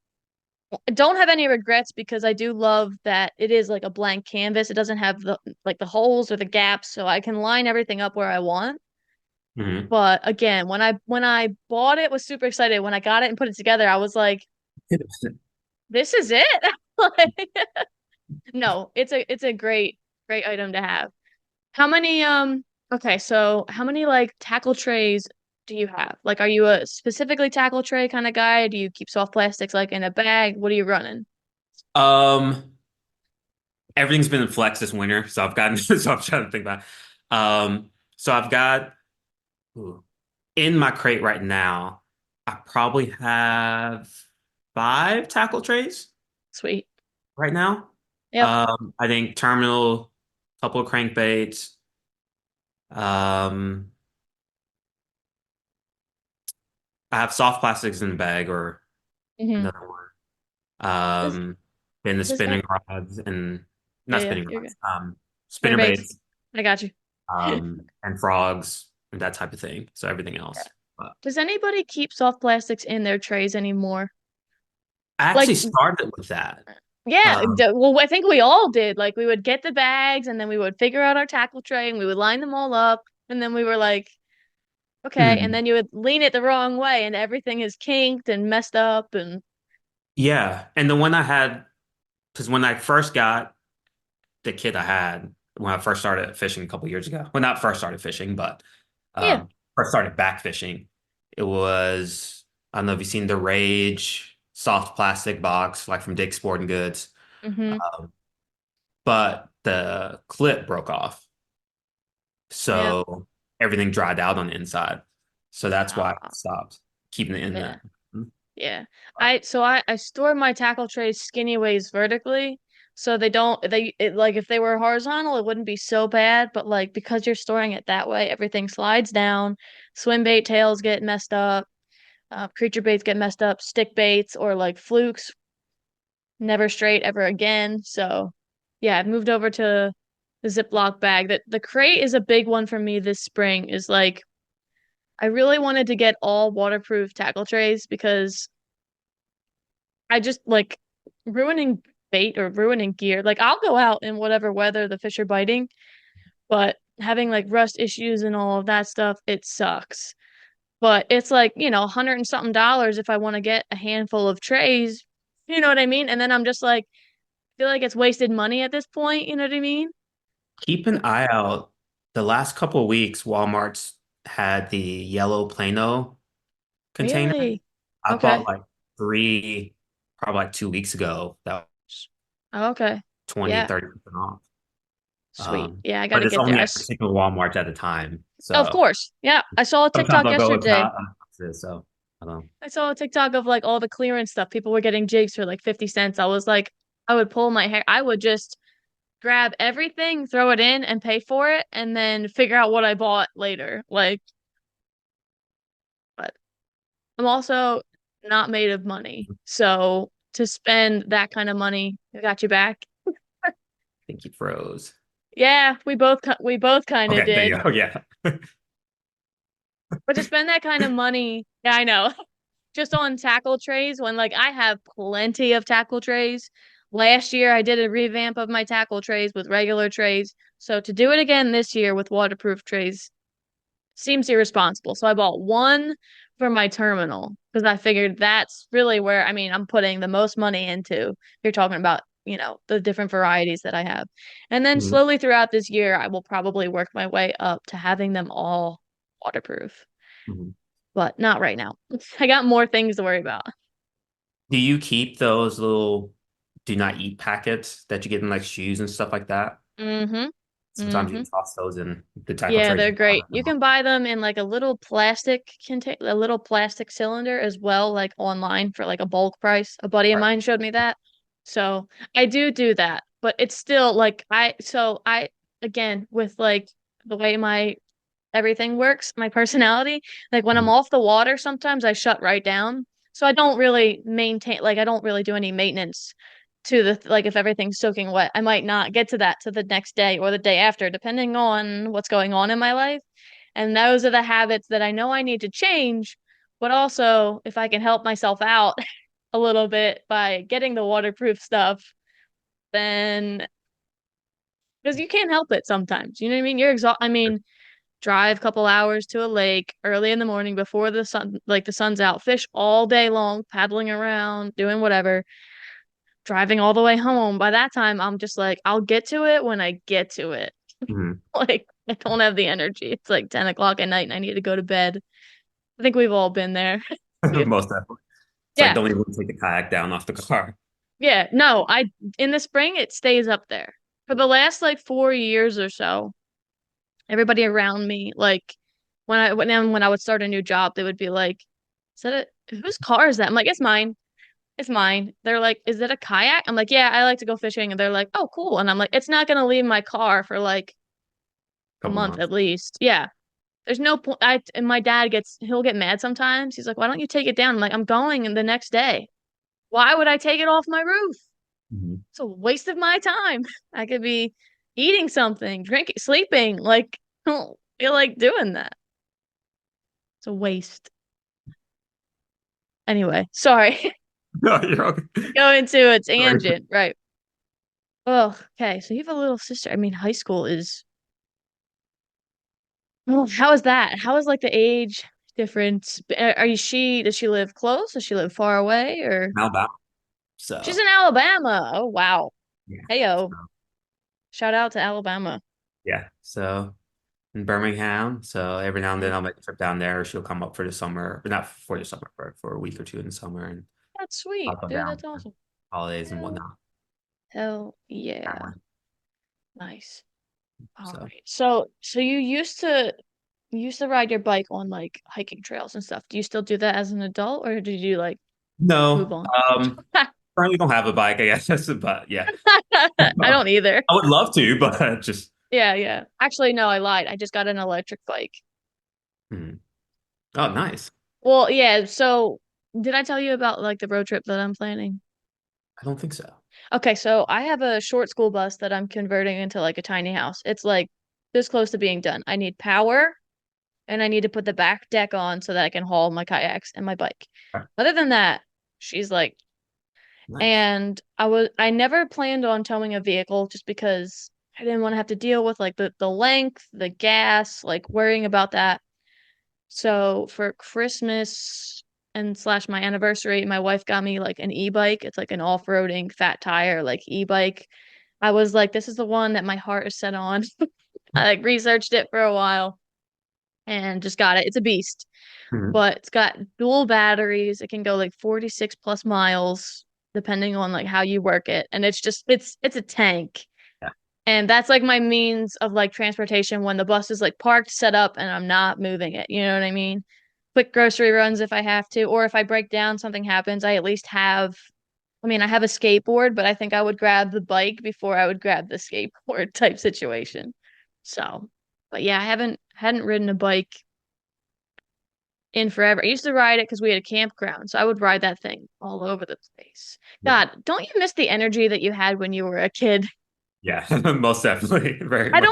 I don't have any regrets because I do love that it is like a blank canvas. It doesn't have the holes or the gaps, so I can line everything up where I want. Hmm. But again, when I bought it, was super excited. When I got it and put it together, I was like, "This is it." Like, no, it's a great item to have. How many okay, so how many like tackle trays? do you have? Like, are you a specifically tackle tray kind of guy? Do you keep soft plastics like in a bag? What are you running? Um, Everything's been in flex this winter, so I've gotten so I'm trying to think about it. So I've got ooh, in my crate right now, I probably have 5 tackle trays Sweet. right now. Yep. I think terminal, couple of crankbaits. Um, I have soft plastics in the bag or hmm another one. Does Then the does that? spinning rods and Yeah, not yeah, spinning you're good. rods, spinner Spinnerbaits. baits, I got you. and frogs and that type of thing. So everything Yeah. else. But Does anybody keep soft plastics in their trays anymore? I actually Like, started with that. yeah, Um, well, I think we all did. Like, we would get the bags and then we would figure out our tackle tray and we would line them all up. And then we were like, okay. And hmm, then you would lean it the wrong way and everything is kinked and messed up. And yeah, and the one I had, because when I first got the kit I had when I first started fishing a couple years ago. Well, not first started fishing, but yeah. first started back fishing. It was, I don't know if you've seen the Rage soft plastic box, like from Dick's Sporting Goods. hmm Um, but the clip broke off. Yeah. So everything dried out on the inside. So that's why I Uh, stopped keeping it in yeah. there. Yeah. I store my tackle trays skinny ways vertically so they don't like if they were horizontal it wouldn't be so bad, but like because you're storing it that way, everything slides down. Swim bait tails get messed up, creature baits get messed up, stick baits or like flukes never straight ever again. So yeah, I've moved over to the Ziploc bag. That the crate is a big one for me this spring is like I really wanted to get all waterproof tackle trays because I just like ruining bait or ruining gear. Like I'll go out in whatever weather the fish are biting, but having like rust issues and all of that stuff, it sucks. But it's like, a hundred and something dollars if I want to get a handful of trays. You know what I mean? And then I'm just like, feel like it's wasted money at this point. You know what I mean? Keep an eye out. The last couple of weeks, Walmart's had the yellow Plano container. Really? I bought Okay. like three, probably like 2 weeks ago. That Oh, okay. 20, Yeah. 30% off. Sweet. Yeah, I got But to it's get there. only at particular Walmarts at a time. Of So course. Yeah. I saw a sometimes TikTok I'll go, it's yesterday. not. So I don't know. I saw a TikTok of like all the clearance stuff. People were getting jigs for like 50 cents. I was like, I would pull my hair. I would just grab everything, throw it in, and pay for it, and then figure out what I bought later. Like, but I'm also not made of money. So to spend that kind of money, I got you back. I think you froze. Yeah, we both kind of Okay, there did. you go. Yeah. But to spend that kind of money, yeah, I know. Just on tackle trays when like I have plenty of tackle trays. Last year I did a revamp of my tackle trays with regular trays. So to do it again this year with waterproof trays seems irresponsible. So I bought one for my terminal because I figured that's really where I'm putting the most money into. You're talking about, the different varieties that I have. And then Mhm, slowly throughout this year I will probably work my way up to having them all waterproof. mhm. But not right now. I got more things to worry about. Do you keep those little do not eat packets that you get in like shoes and stuff like that? Mm-hmm. Sometimes you Mm-hmm. can toss those in the tackle Yeah, trays. they're great. You can buy them in like a little plastic cylinder as well, like online for like a bulk price. A buddy of Right. mine showed me that. So I do that, but it's still like again, with like the way my everything works, my personality. Like when I'm Mhm, off the water, sometimes I shut right down. So I don't really I don't really do any maintenance to like if everything's soaking wet. I might not get to that to the next day or the day after, depending on what's going on in my life. And those are the habits that I know I need to change. But also, if I can help myself out a little bit by getting the waterproof stuff, then because you can't help it sometimes. You know what I mean? You're exhausted. Drive a couple hours to a lake early in the morning before the sun's out, fish all day long, paddling around, doing whatever, driving all the way home. By that time, I'm just like, I'll get to it when I get to it. mhm. Like, I don't have the energy. It's like 10 o'clock at night and I need to go to bed. I think we've all been there. Yeah. Most definitely. It's like Yeah. don't even take the kayak down off the car. Yeah. No, I in the spring it stays up there. For the last like 4 years or so, everybody around me, like when I would start a new job, they would be like, "Is that whose car is that?" I'm like, "It's mine. It's mine." They're like, "Is it a kayak?" I'm like, "Yeah, I like to go fishing." And they're like, "Oh, cool." And I'm like, "It's not gonna leave my car for like a Couple month months. at least." Yeah. There's no point. And my dad he'll get mad sometimes. He's like, "Why don't you take it down?" I'm like, "I'm going the next day. Why would I take it off my roof? Mhm. It's a waste of my time. I could be eating something, drinking, sleeping. Like, I don't feel like doing that. It's a waste." Anyway, sorry. No, you're okay. Go into a Sorry. tangent. Right. Oh, okay. So you have a little sister. I mean, high school is, well, how is that? How is like the age difference? Does she live close? Does she live far away? Or Alabama. she's So in Alabama? Oh, wow. yeah. Heyo. So, Shout out to Alabama. yeah. So in Birmingham. So every now and then Mhm. I'll make a trip down there, or she'll come up for the summer, but not for the summer, but for a week or two in the summer, and That's I'll sweet, go dude. down That's for awesome. holidays and Hell, whatnot. hell yeah. Family. Nice. All So right. So you used to ride your bike on like hiking trails and stuff. Do you still do that as an adult or did you like move no, on? currently don't have a bike, I guess, but yeah, I don't either. I would love to, but just Yeah, yeah. Actually, no, I lied. I just got an electric bike. hmm. Oh, nice. Well, yeah, so did I tell you about like the road trip that I'm planning? I don't think so. Okay, so I have a short school bus that I'm converting into like a tiny house. It's like this close to being done. I need power and I need to put the back deck on so that I can haul my kayaks and my bike. Okay, Other than that, she's like, nice. and I never planned on towing a vehicle just because I didn't want to have to deal with like the length, the gas, like worrying about that. So for Christmas and slash my anniversary, my wife got me like an e-bike. It's like an off-roading fat tire like e-bike. I was like, this is the one that my heart is set on. I like researched it for a while and just got it. It's a beast, Mhm. but it's got dual batteries. It can go like 46 plus miles depending on like how you work it. And it's a tank. Yeah, And that's like my means of like transportation when the bus is like parked, set up, and I'm not moving it. You know what I mean? Quick grocery runs if I have to, or if I break down, something happens, I at least have, I mean, I have a skateboard, but I think I would grab the bike before I would grab the skateboard type situation. So, but yeah, I hadn't ridden a bike in forever. I used to ride it because we had a campground, so I would ride that thing all over the place. yeah, God, don't you miss the energy that you had when you were a kid? yeah. Most definitely, very I much.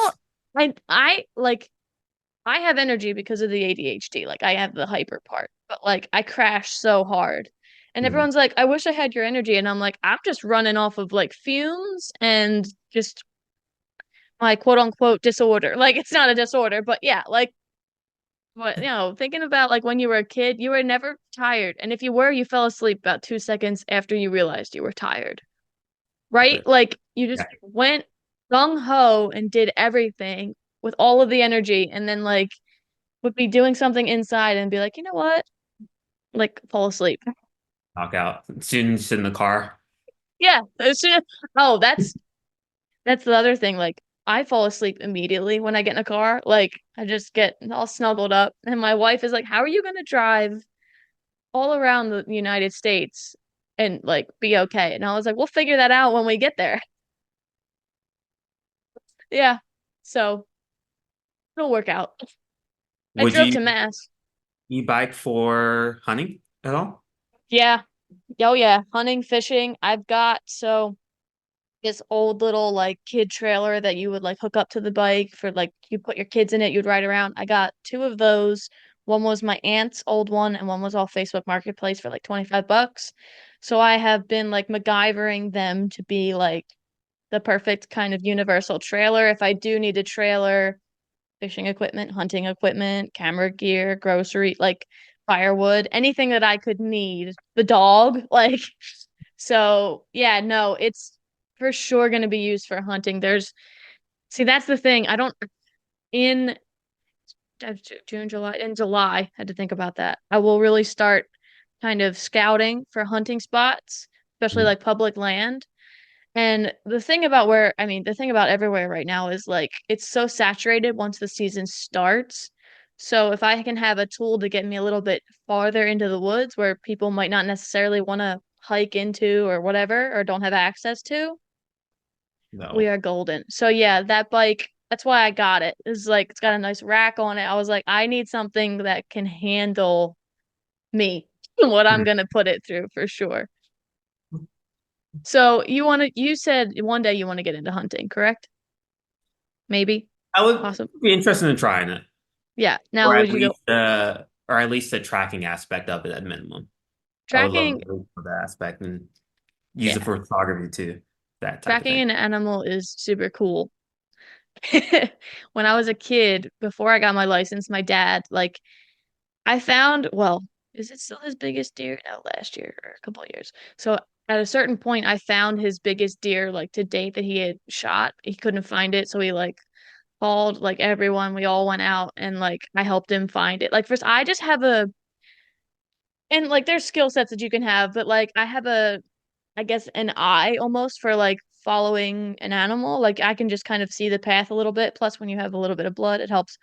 don't, I like, I have energy because of the ADHD. Like, I have the hyper part, but like, I crash so hard. And Mhm. everyone's like, I wish I had your energy. And I'm like, I'm just running off of like fumes and just my quote unquote disorder. Like, it's not a disorder, but yeah, like, what, thinking about like when you were a kid, you were never tired. And if you were, you fell asleep about 2 seconds after you realized you were tired, right? But Like, you yeah, just went gung ho and did everything with all of the energy. And then, like, would be doing something inside and be like, you know what? Like, fall asleep. knock out. Soon sit in the car. Yeah. Oh, that's the other thing. Like, I fall asleep immediately when I get in a car. Like, I just get all snuggled up. And my wife is like, how are you gonna drive all around the United States and like be okay? And I was like, we'll figure that out when we get there. Yeah. So it'll work out. I Would drove you to Mass. e-bike for hunting at all? Yeah. Oh yeah. Hunting, fishing. I've got this old little like kid trailer that you would like hook up to the bike for like you put your kids in it, you'd ride around. I got two of those. One was my aunt's old one and one was off Facebook Marketplace for like 25 bucks. So I have been like MacGyvering them to be like the perfect kind of universal trailer. If I do need a trailer, fishing equipment, hunting equipment, camera gear, grocery, like firewood, anything that I could need. The dog, like so yeah, no, it's for sure going to be used for hunting. See, that's the thing. I don't in June, July, in July, had to think about that. I will really start kind of scouting for hunting spots, especially Mhm. like public land. And the thing about everywhere right now is like it's so saturated once the season starts. So if I can have a tool to get me a little bit farther into the woods where people might not necessarily want to hike into or whatever or don't have access to, we No. are golden. So yeah, that bike, that's why I got it. It's like it's got a nice rack on it. I was like, I need something that can handle me, what I'm Mhm. gonna put it through for sure. So you said one day you want to get into hunting, correct? Maybe, I would possible. be interested in trying it, Yeah. Now would you go or at least the tracking aaspect of it at minimum. I would love tracking? to go for that aspect and use it Yeah. for photography too, that type of Tracking thing. an animal is super cool. When I was a kid, before I got my license, my dad, like, I found, well, is it still his biggest deer? No, last year or a couple of years. So at a certain point, I found his biggest deer, like to date that he had shot. He couldn't find it. So he like called like everyone. We all went out and like I helped him find it. Like first, I just have and like there's skill sets that you can have, but like I have I guess, an eye almost for like following an animal. Like I can just kind of see the path a little bit. Plus, when you have a little bit of blood, it helps.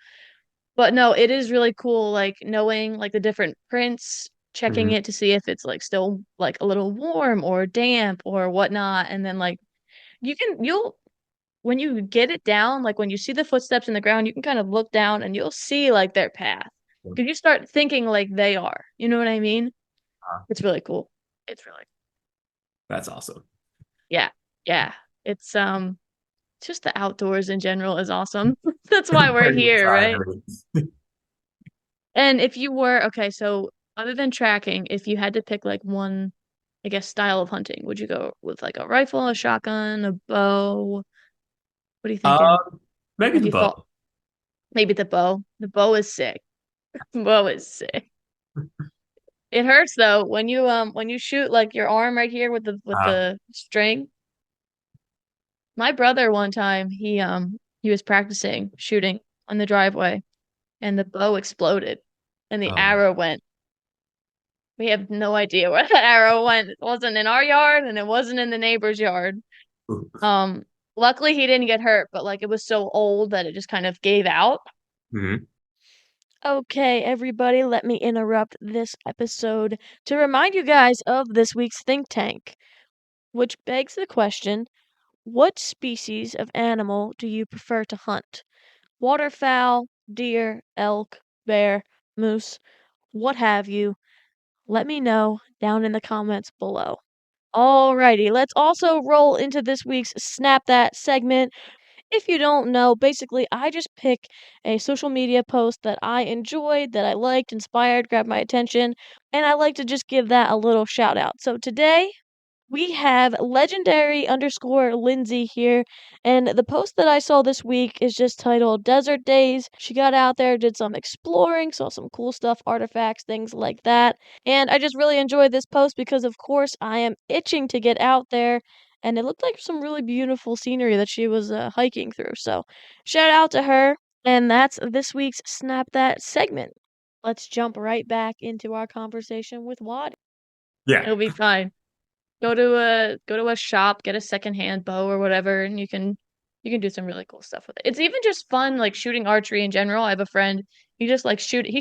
But no, it is really cool, like knowing like the different prints, checking Hmm. it to see if it's like still like a little warm or damp or whatnot. And then like you'll, when you get it down, like when you see the footsteps in the ground, you can kind of look down and you'll see like their path. Because you start thinking like they are. You know what I mean? It's really cool. It's really, That's awesome. yeah, yeah. It's just the outdoors in general is awesome. That's why we're Pretty here, right? excited. And if you were, okay, so other than tracking, if you had to pick like one, I guess, style of hunting, would you go with like a rifle, a shotgun, a bow? What are you thinking? Maybe Have the you thought bow. maybe the bow? The bow is sick. Bow is sick. It hurts though when you shoot like your arm right here with Uh, the string. My brother one time he was practicing shooting on the driveway and the bow exploded and the oh. arrow went. We have no idea where that arrow went. It wasn't in our yard and it wasn't in the neighbor's yard. Um, Luckily he didn't get hurt, but like it was so old that it just kind of gave out. Hmm. Okay, everybody, let me interrupt this episode to remind you guys of this week's think tank, which begs the question, what species of animal do you prefer to hunt? Waterfowl, deer, elk, bear, moose, what have you? Let me know down in the comments below. Alrighty, let's also roll into this week's Snap That segment. If you don't know, basically, I just pick a social media post that I enjoyed, that I liked, inspired, grabbed my attention, and I like to just give that a little shout out. So today, we have legendary underscore Lindsay here, and the post that I saw this week is just titled Desert Days. She got out there, did some exploring, saw some cool stuff, artifacts, things like that. And I just really enjoyed this post because, of course, I am itching to get out there, and it looked like some really beautiful scenery that she was hiking through. So, shout out to her, and that's this week's Snap That segment. Let's jump right back into our conversation with Wad. Yeah. It'll be fine. Go to a shop, get a secondhand bow or whatever, and you can do some really cool stuff with it. It's even just fun like shooting archery in general. I have a friend, he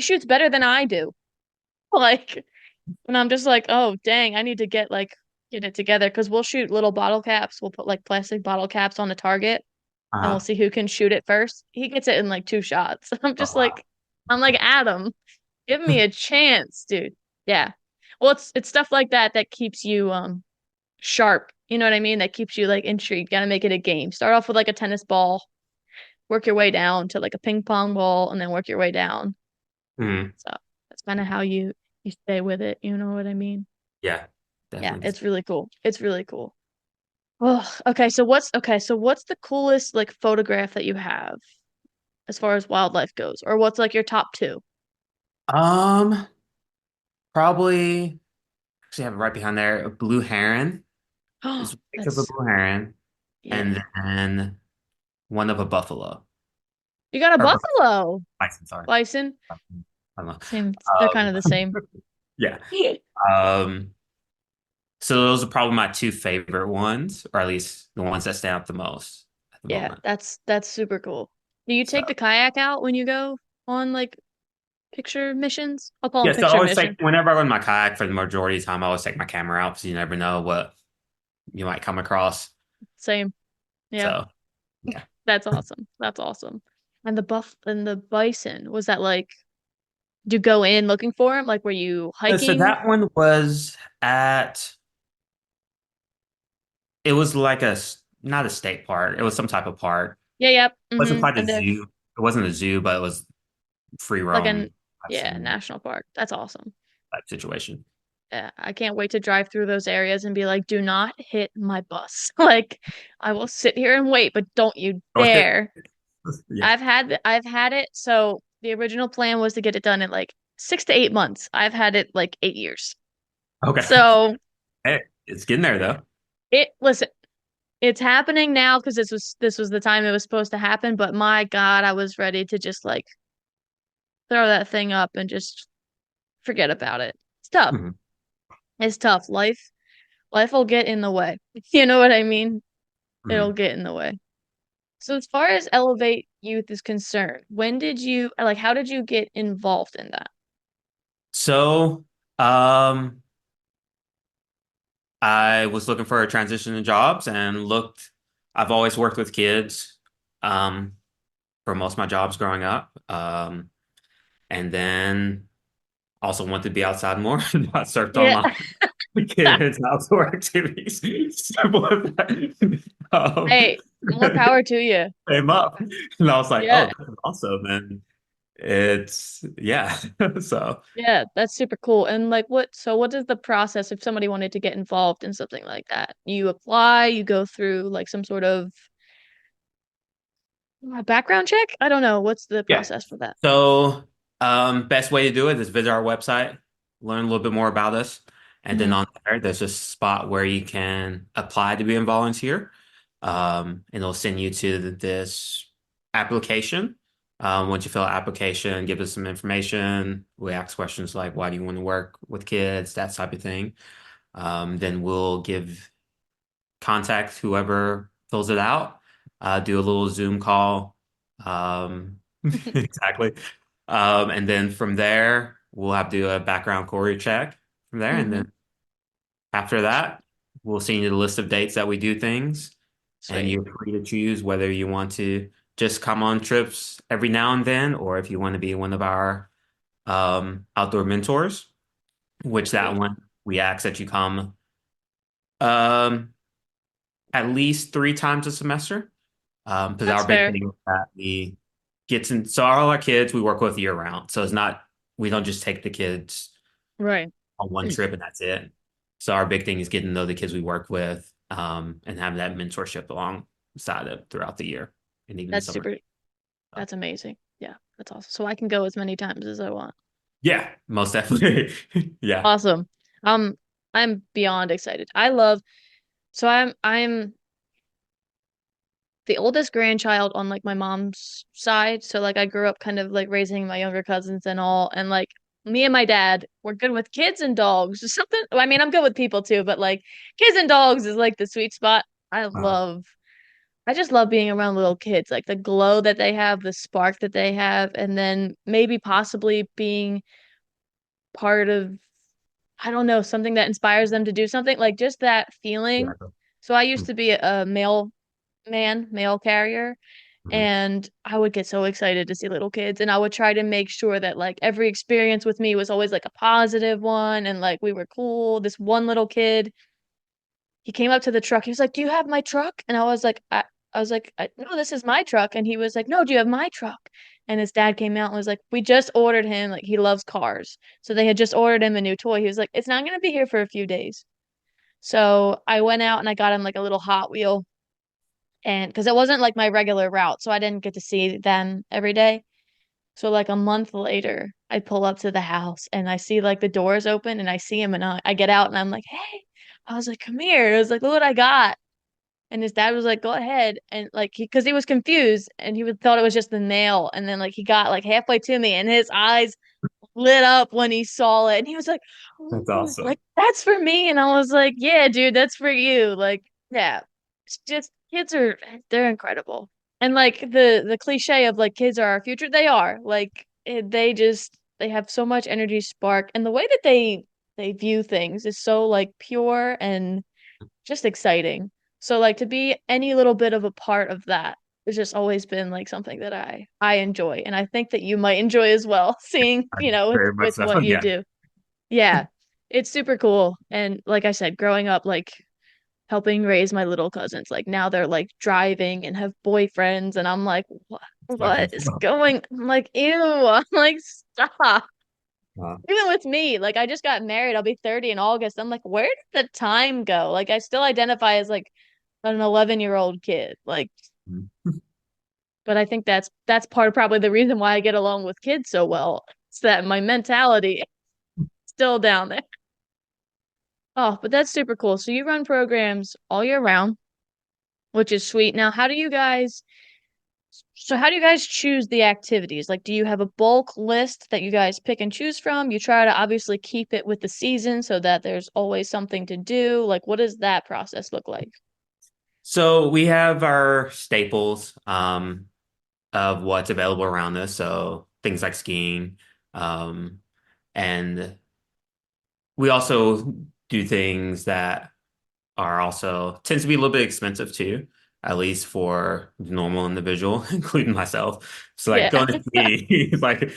shoots better than I do. Like and I'm just like, "Oh, dang, I need to get it together because we'll shoot little bottle caps. We'll put like plastic bottle caps on the target and we'll Uh-huh. see who can shoot it first." He gets it in like two shots. Oh, wow. I'm like, "Adam, give me a chance, dude." Yeah. Well, it's stuff like that that keeps you sharp. You know what I mean? That keeps you like intrigued. Gotta make it a game. Start off with like a tennis ball, work your way down to like a ping pong ball, and then work your way down. Mhm. So that's kind of how you stay with it. You know what I mean? Yeah, Yeah, definitely. it's really cool. It's really cool. Oh, okay, so what's the coolest like photograph that you have as far as wildlife goes? Or what's like your top two? Um, Probably actually have it right behind there. A blue heron. Oh, There's a picture of a that's blue heron, and yeah. then one of a buffalo. You got a or buffalo. bison, sorry. Bison. I don't know. Same. They're kind of the same. Yeah. Um, so those are probably my two favorite ones, or at least the ones that stand out the most at the Yeah, moment. that's super cool. Do you So take the kayak out when you go on like picture missions? I'll call them yeah, so I picture always take mission. whenever I go in my kayak for the majority of the time, I always take my camera out because you never know what you might come across. Same. Yeah. So yeah. That's awesome. That's awesome. And the bison, was that like, do you go in looking for him? Like, were you So hiking? that one was at it was like not a state park. It was some type of park. Yeah, yep. It wasn't quite a And they're zoo. It wasn't a zoo, but it was free like an roam type yeah, scene, national park. That's awesome. type situation. Yeah, I can't wait to drive through those areas and be like, do not hit my bus. Like, I will sit here and wait, but don't you North it. dare. Yeah. I've had it. So the original plan was to get it done in like 6 to 8 months. I've had it like 8 years. Okay. So Hey, it's getting there though. listen, it's happening now because this was the time it was supposed to happen, but my God, I was ready to just like throw that thing up and just forget about it. It's tough. Mhm. It's tough. Life will get in the way. You know what I mean? It'll Mhm. get in the way. So as far as Elevate Youth is concerned, when did you like how did you get involved in that? So, um, I was looking for a transition in jobs and looked. I've always worked with kids, um, for most of my jobs growing up. And then also wanted to be outside more. I surfed Yeah. online. Kids and outdoor activities. Simple as that. Hey, more power to you. Came up, and I was like, "Oh, Yeah. this is awesome!" And it's yeah. So Yeah, that's super cool. And like what is the process if somebody wanted to get involved in something like that? You apply, you go through like some sort of background check? I don't know. What's the yeah. process for that? So best way to do it is visit our website, learn a little bit more about us, and then Hmm. on there, there's a spot where you can apply to be a volunteer. And it'll send you to this application. Once you fill out application, give us some information. We ask questions like, why do you want to work with kids, that type of thing. Then we'll give contact whoever fills it out, do a little Zoom call. Exactly. And then from there, we'll have to do a background query check from there. And Hmm. then after that, we'll send you the list of dates that we do things, and Sweet. you're free to choose whether you want to just come on trips every now and then, or if you want to be one of our outdoor mentors, which that Sweet. one we ask that you come um, at least 3 times a semester. Because That's our big fair. thing is that we get in, so all our kids we work with year round. So it's not, we don't just take the kids Right. on one trip and that's it. So our big thing is getting to know the kids we work with, and having that mentorship alongside it throughout the year and even the That's summer. super. So, That's amazing. Yeah, that's awesome. So I can go as many times as I want. yeah, most definitely. Yeah. Awesome. Um, I'm beyond excited. I love, so I'm the oldest grandchild on like my mom's side. So like I grew up kind of like raising my younger cousins and all. And like me and my dad, we're good with kids and dogs. Something, I mean, I'm good with people too, but like kids and dogs is like the sweet spot. I just love being around little kids, like the glow that they have, the spark that they have, and then maybe possibly being part of, I don't know, something that inspires them to do something, like just that feeling. Yeah. So I used to be a mail carrier, Mhm. and I would get so excited to see little kids, and I would try to make sure that like every experience with me was always like a positive one, and like we were cool. This one little kid, he came up to the truck. He was like, "Do you have my truck?" And I was like, "No, this is my truck." And he was like, "No, do you have my truck?" And his dad came out and was like, "We just ordered him, like he loves cars." So they had just ordered him a new toy. He was like, "It's not gonna be here for a few days." So I went out and I got him like a little Hot Wheel, and because it wasn't like my regular route, so I didn't get to see them every day. So like a month later, I pull up to the house and I see like the doors open and I see him and I get out and I'm like, "Hey." I was like, "Come here." I was like, "Look what I got." And his dad was like, "Go ahead," and like because he was confused and he would thought it was just the nail, and then like he got like halfway to me, and his eyes lit up when he saw it, and he was like, That's "Oh, awesome. like that's for me," and I was like, "Yeah, dude, that's for you." Like, yeah, it's just kids are they're incredible, and like the cliche of like kids are our future, they are like they just they have so much energy, spark, and the way that they view things is so like pure and just exciting. So like to be any little bit of a part of that has just always been like something that I enjoy, and I think that you might enjoy as well, seeing, Very much with so. what you Yeah. do. Yeah. It's super cool. And like I said, growing up like helping raise my little cousins, like now they're like driving and have boyfriends and I'm like, what Fucking is going? I'm like, ew. I'm like, stop. uh, Even with me, like I just got married. I'll be 30 in August. I'm like, where did the time go? Like I still identify as like an 11-year-old kid. Like, but I think that's part of probably the reason why I get along with kids so well. It's that my mentality is still down there. Oh, but that's super cool. So you run programs all year round, which is sweet. Now, how do you guys choose the activities? Like, do you have a bulk list that you guys pick and choose from? You try to obviously keep it with the season so that there's always something to do. Like, what does that process look like? So we have our staples of what's available around us. So things like skiing, um, and we also do things that are also tends to be a little bit expensive too, at least for the normal individual, including myself. So like Yeah. going to ski, like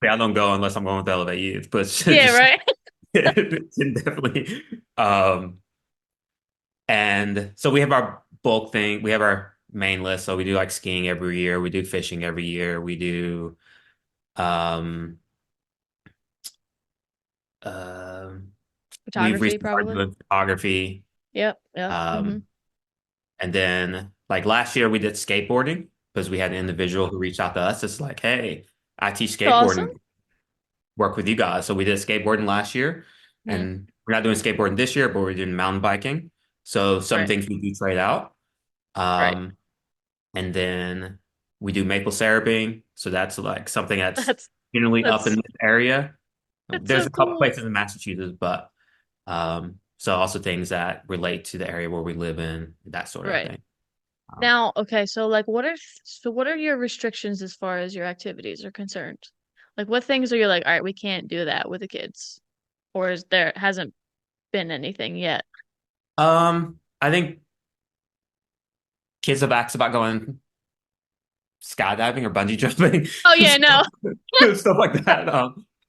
I don't go unless I'm going with the Elevate Youth, but it's Yeah, just right. definitely. And so we have our bulk thing. We have our main list. So we do like skiing every year. We do fishing every year. We do um um we've Photography, recently started probably. doing photography. Yep, yep. Hmm. Um and then like last year we did skateboarding because we had an individual who reached out to us. It's like, hey, I teach Awesome. skateboarding, work with you guys. So we did skateboarding last year Hmm. and we're not doing skateboarding this year, but we're doing mountain biking. So some Right, things we do trade out. right. Um And then we do maple syruping. So that's like something that's That's generally up in that's this area. that's There's so a couple cool. places in Massachusetts, but so also things that relate to the area where we live in, that sort of Right. thing. Um, Now, okay, so like what are your restrictions as far as your activities are concerned? Like what things are you like, all right, we can't do that with the kids? Or is there hasn't been anything yet? I think kids have asked about going skydiving or bungee jumping, Oh yeah, no. stuff, stuff like that.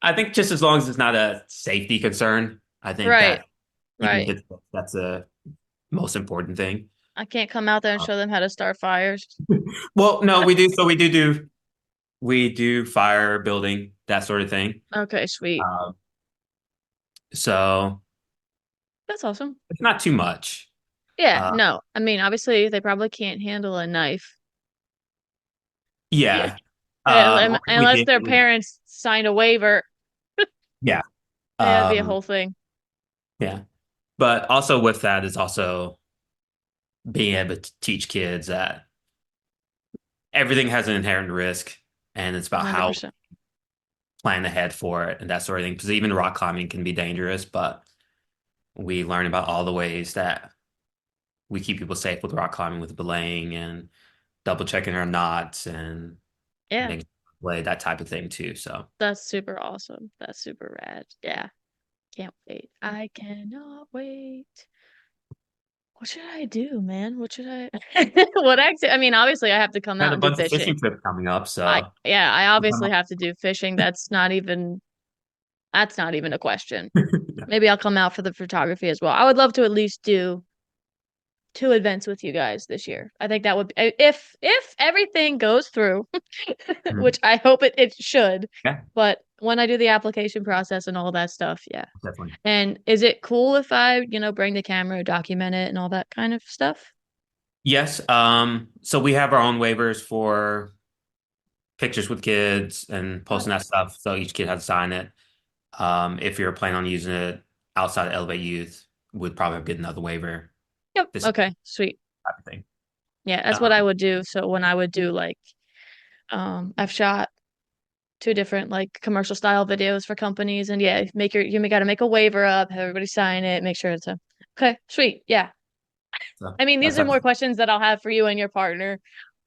I think just as long as it's not a safety concern, I think Right, that keeping right. kids, that's the most important thing. I can't come out there and Uh, show them how to start fires. well, no, we do. So we do fire building, that sort of thing. Okay, sweet. Um, so That's awesome. it's not too much. Yeah, Uh, no. I mean, obviously they probably can't handle a knife. Yeah. yeah. Or if we Unless did, their it would, parents signed a waiver. yeah. Yeah, that'd be a Um, whole thing. yeah. But also with that is also being able to teach kids that everything has an inherent risk, and it's about how 100%. plan ahead for it and that sort of thing. Because even rock climbing can be dangerous, but we learn about all the ways that we keep people safe with rock climbing, with belaying and double checking our knots and Yeah. making way that type of thing too. So That's super awesome. That's super rad. Yeah. Can't wait. I cannot wait. What should I do, man? What should I what acti I mean, obviously I have to come I out had a and do bunch of fishing. fishing trips coming up, I so yeah, I we'll come obviously up. have to do fishing. That's not even a question. Maybe I'll come out for the photography as well. I would love to at least do two events with you guys this year. I think that would be, if everything goes through, Mhm. which I hope it should. Yeah, But when I do the application process and all that stuff, yeah. definitely. And is it cool if I, bring the camera, document it and all that kind of stuff? Yes. So we have our own waivers for pictures with kids and What? posting that stuff. So each kid has to sign it. If you're planning on using it outside of Elevate Youth, we'd probably get another waiver Yep. this. Okay, sweet. type of thing. Yeah, that's what I Um, would do. So when I would do like I've shot two different like commercial style videos for companies and yeah, make your you gotta make a waiver up, have everybody sign it, make sure it's a okay, sweet. Yeah. so I mean, these that's are up. more questions that I'll have for you and your partner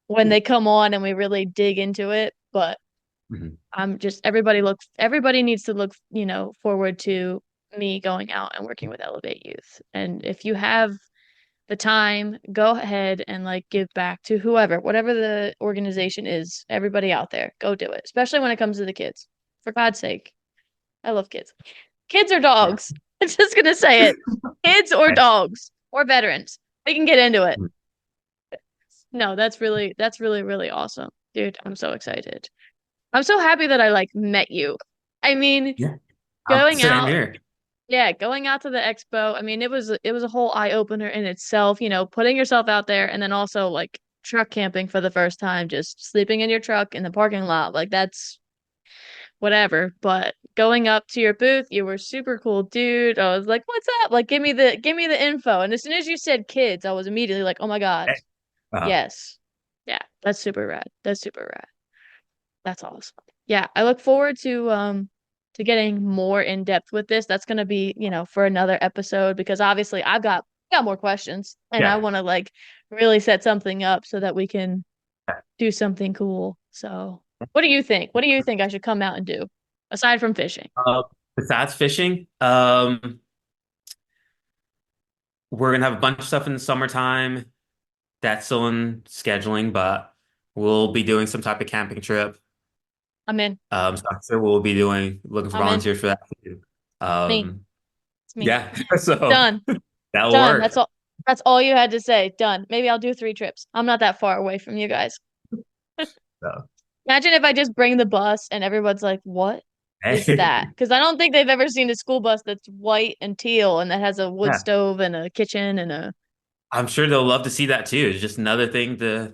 when they come on and we really dig into it, but Mhm. I'm just everybody needs to look, forward to me going out and working with Elevate Youth. And if you have the time, go ahead and like give back to whoever, whatever the organization is, everybody out there, go do it, especially when it comes to the kids. For God's sake, I love kids. Kids or Yeah. dogs. I'm just gonna say it. Kids or Right. dogs or veterans. We can get into it. Mhm. No, that's really, really awesome. Dude, I'm so excited. I'm so happy that I like met you. I mean, Yeah. going Same out, here. yeah, going out to the expo, I mean, it was a whole eye opener in itself, putting yourself out there and then also like truck camping for the first time, just sleeping in your truck in the parking lot. Like that's whatever. But going up to your booth, you were super cool, dude. I was like, "What's up?" Like give me the info. And as soon as you said kids, I was immediately like, "Oh my God. Hey. Uh, Yes." Yeah, that's super rad. That's super rad. That's awesome. Yeah, I look forward to getting more in depth with this. That's gonna be, for another episode because obviously I've got more questions and I yeah. want to like really set something up so that we can do something cool. So, what do you think? What do you think I should come out and do aside from fishing? Uh, Besides fishing, we're gonna have a bunch of stuff in the summertime. That's still in scheduling, but we'll be doing some type of camping trip. I'm in. So I'm sure we'll be looking for I'm in. volunteers for that too. Me. Um, It's me. yeah, so Done. that'll Done. work. That's all. That's all you had to say. Done. Maybe I'll do 3 trips. I'm not that far away from you guys. So, Imagine if I just bring the bus and everyone's like, "What is that?" hey, Because I don't think they've ever seen a school bus that's white and teal and that has a wood yeah, stove and a kitchen and a I'm sure they'll love to see that too. It's just another form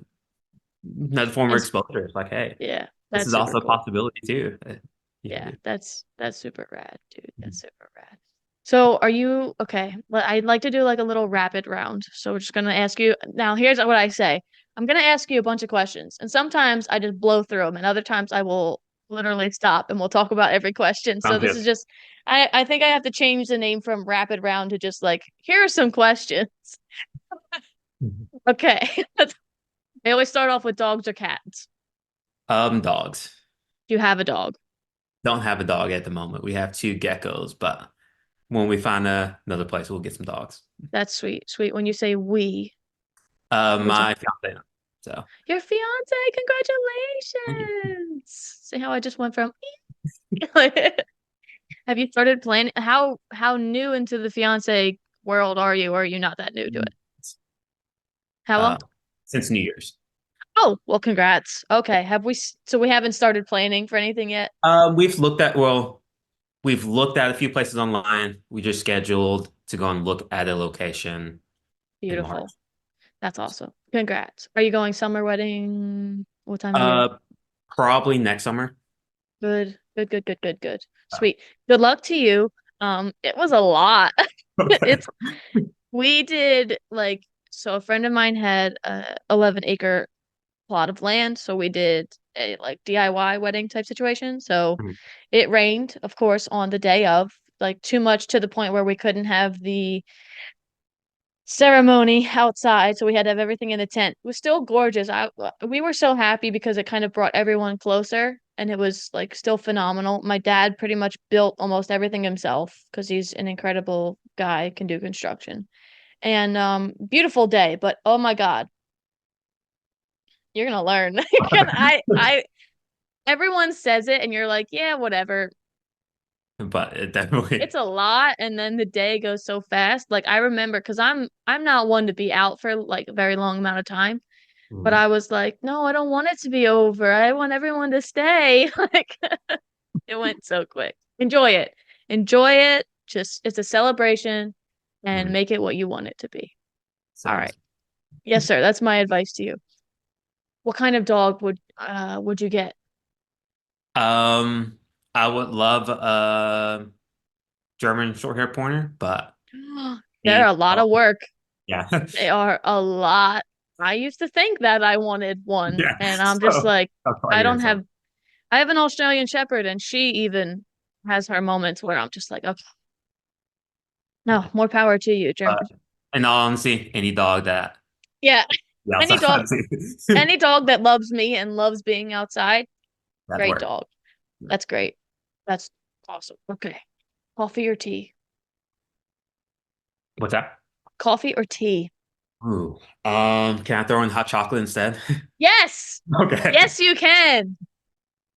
of and exposure. It's like, hey, yeah, this that's is super also a cool. possibility too. You can Yeah, do. that's super rad, dude. Mhm. That's super rad. So are you okay? I'd like to do like a little rapid round. So we're just gonna ask you now. Here's what I say. I'm gonna ask you a bunch of questions, and sometimes I just blow through them, and other times I will literally stop and we'll talk about every question. So Sounds this good. is just I think I have to change the name from rapid round to just like here are some questions. Mhm. Okay. I always start off with dogs or cats. Dogs. Do you have a dog? Don't have a dog at the moment. We have two geckos, but when we find another place, we'll get some dogs. That's sweet. Sweet. When you say we, we're My fiance. So your fiance, thank you. congratulations. See how I just went from have you started planning how new into the fiance world are you, or are you not that new to it? How long? Uh, since New Year's. Oh, well, congrats. Okay. So we haven't started planning for anything yet? We've looked at a few places online. We just scheduled to go and look at a location in March. Beautiful. That's awesome. Congrats. Are you going summer wedding? What time of year? Uh, Probably next summer. Good. Good, good, good, good, good. Oh, Sweet. Good luck to you. It was a lot. okay. It's we did like so a friend of mine had a 11-acre plot of land, so we did a like DIY wedding type situation. So Mhm. it rained, of course, on the day of, like too much to the point where we couldn't have the ceremony outside, so we had to have everything in the tent. It was still gorgeous. We were so happy because it kind of brought everyone closer and it was like still phenomenal. My dad pretty much built almost everything himself because he's an incredible guy, can do construction. And beautiful day, but oh my God, you're gonna learn. You're gonna I everyone says it and you're like, yeah, whatever. But it definitely. It's a lot and then the day goes so fast. Like I remember because I'm not one to be out for like a very long amount of time. But Mhm. I was like, no, I don't want it to be over. I want everyone to stay. Like it went so quick. Enjoy it. Enjoy it. Just it's a celebration and Mhm. make it what you want it to be. All right. Sounds. Yes, sir. That's my advice to you. What kind of dog would you get? Um, I would love a German short hair pointer, but They're a lot oh, of work. Yeah. They are a lot. I used to think that I wanted one, Yeah. and I'm just So like, that's I probably your don't answer. have, I have an Australian Shepherd, and she even has her moments where I'm just like, okay, no, Yeah. more power to you, German. But in all honesty, any dog that Yeah, yeah, any outside dog, any dog that loves me and loves being outside, that's great work. dog. Yeah. That's great. That's awesome. Okay. Coffee or tea? What's that? Coffee or tea? Ooh. Can I throw in hot chocolate instead? Yes. Okay. Yes, you can.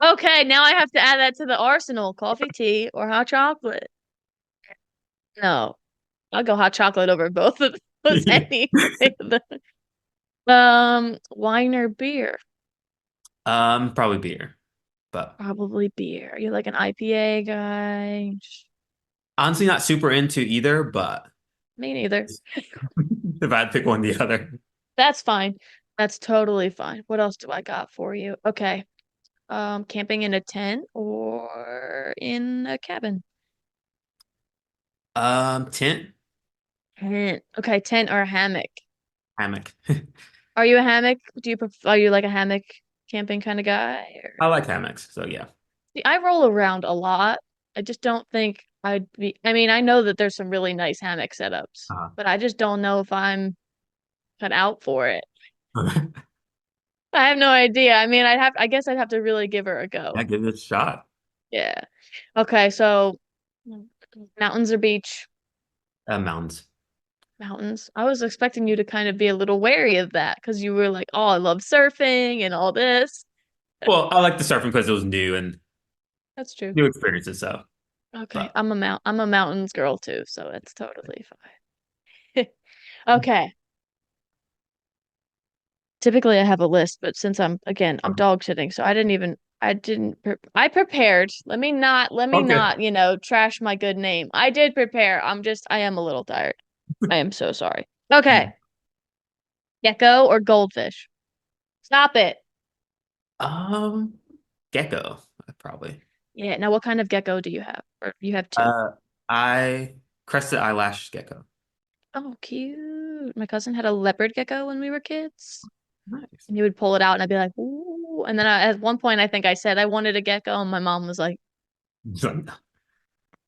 Okay, now I have to add that to the arsenal. Coffee, tea, or hot chocolate? No, I'll go hot chocolate over both of those any day of the- wine or beer? Probably beer, but Probably beer. You're like an IPA guy. honestly not super into either, but Me neither. if I had to pick one or the other. That's fine. That's totally fine. What else do I got for you? Okay. Camping in a tent or in a cabin? Tent, Tent. Okay, tent or a hammock. hammock. Are you a hammock? Are you like a hammock camping kind of guy? Or I like hammocks, so yeah. see, I roll around a lot. I just don't think I'd be, I mean, I know that there's some really nice hammock setups, Uh, but I just don't know if I'm cut out for it. I have no idea. I mean, I guess I'd have to really give her a go. yeah, give it a shot. Yeah. Okay, so mountains or beach? Mountains. Mountains. I was expecting you to kind of be a little wary of that because you were like, oh, I love surfing and all this. Well, I like the surfing because it was new and That's true. new experiences, so Okay, but I'm a mountains girl too, so it's totally fine. Okay. Typically I have a list, but since I'm dog sitting, so I didn't I prepared. Let me okay. not, trash my good name. I did prepare. I am a little tired. I am so sorry. Okay. Gecko or goldfish? Stop it. Um, Gecko, probably. Yeah, now what kind of gecko do you have? Or you have two. Uh, I crested eyelash gecko. Oh, cute. My cousin had a leopard gecko when we were kids. Nice. And he would pull it out and I'd be like, ooh. And then at one point, I think I said I wanted a gecko. And my mom was like,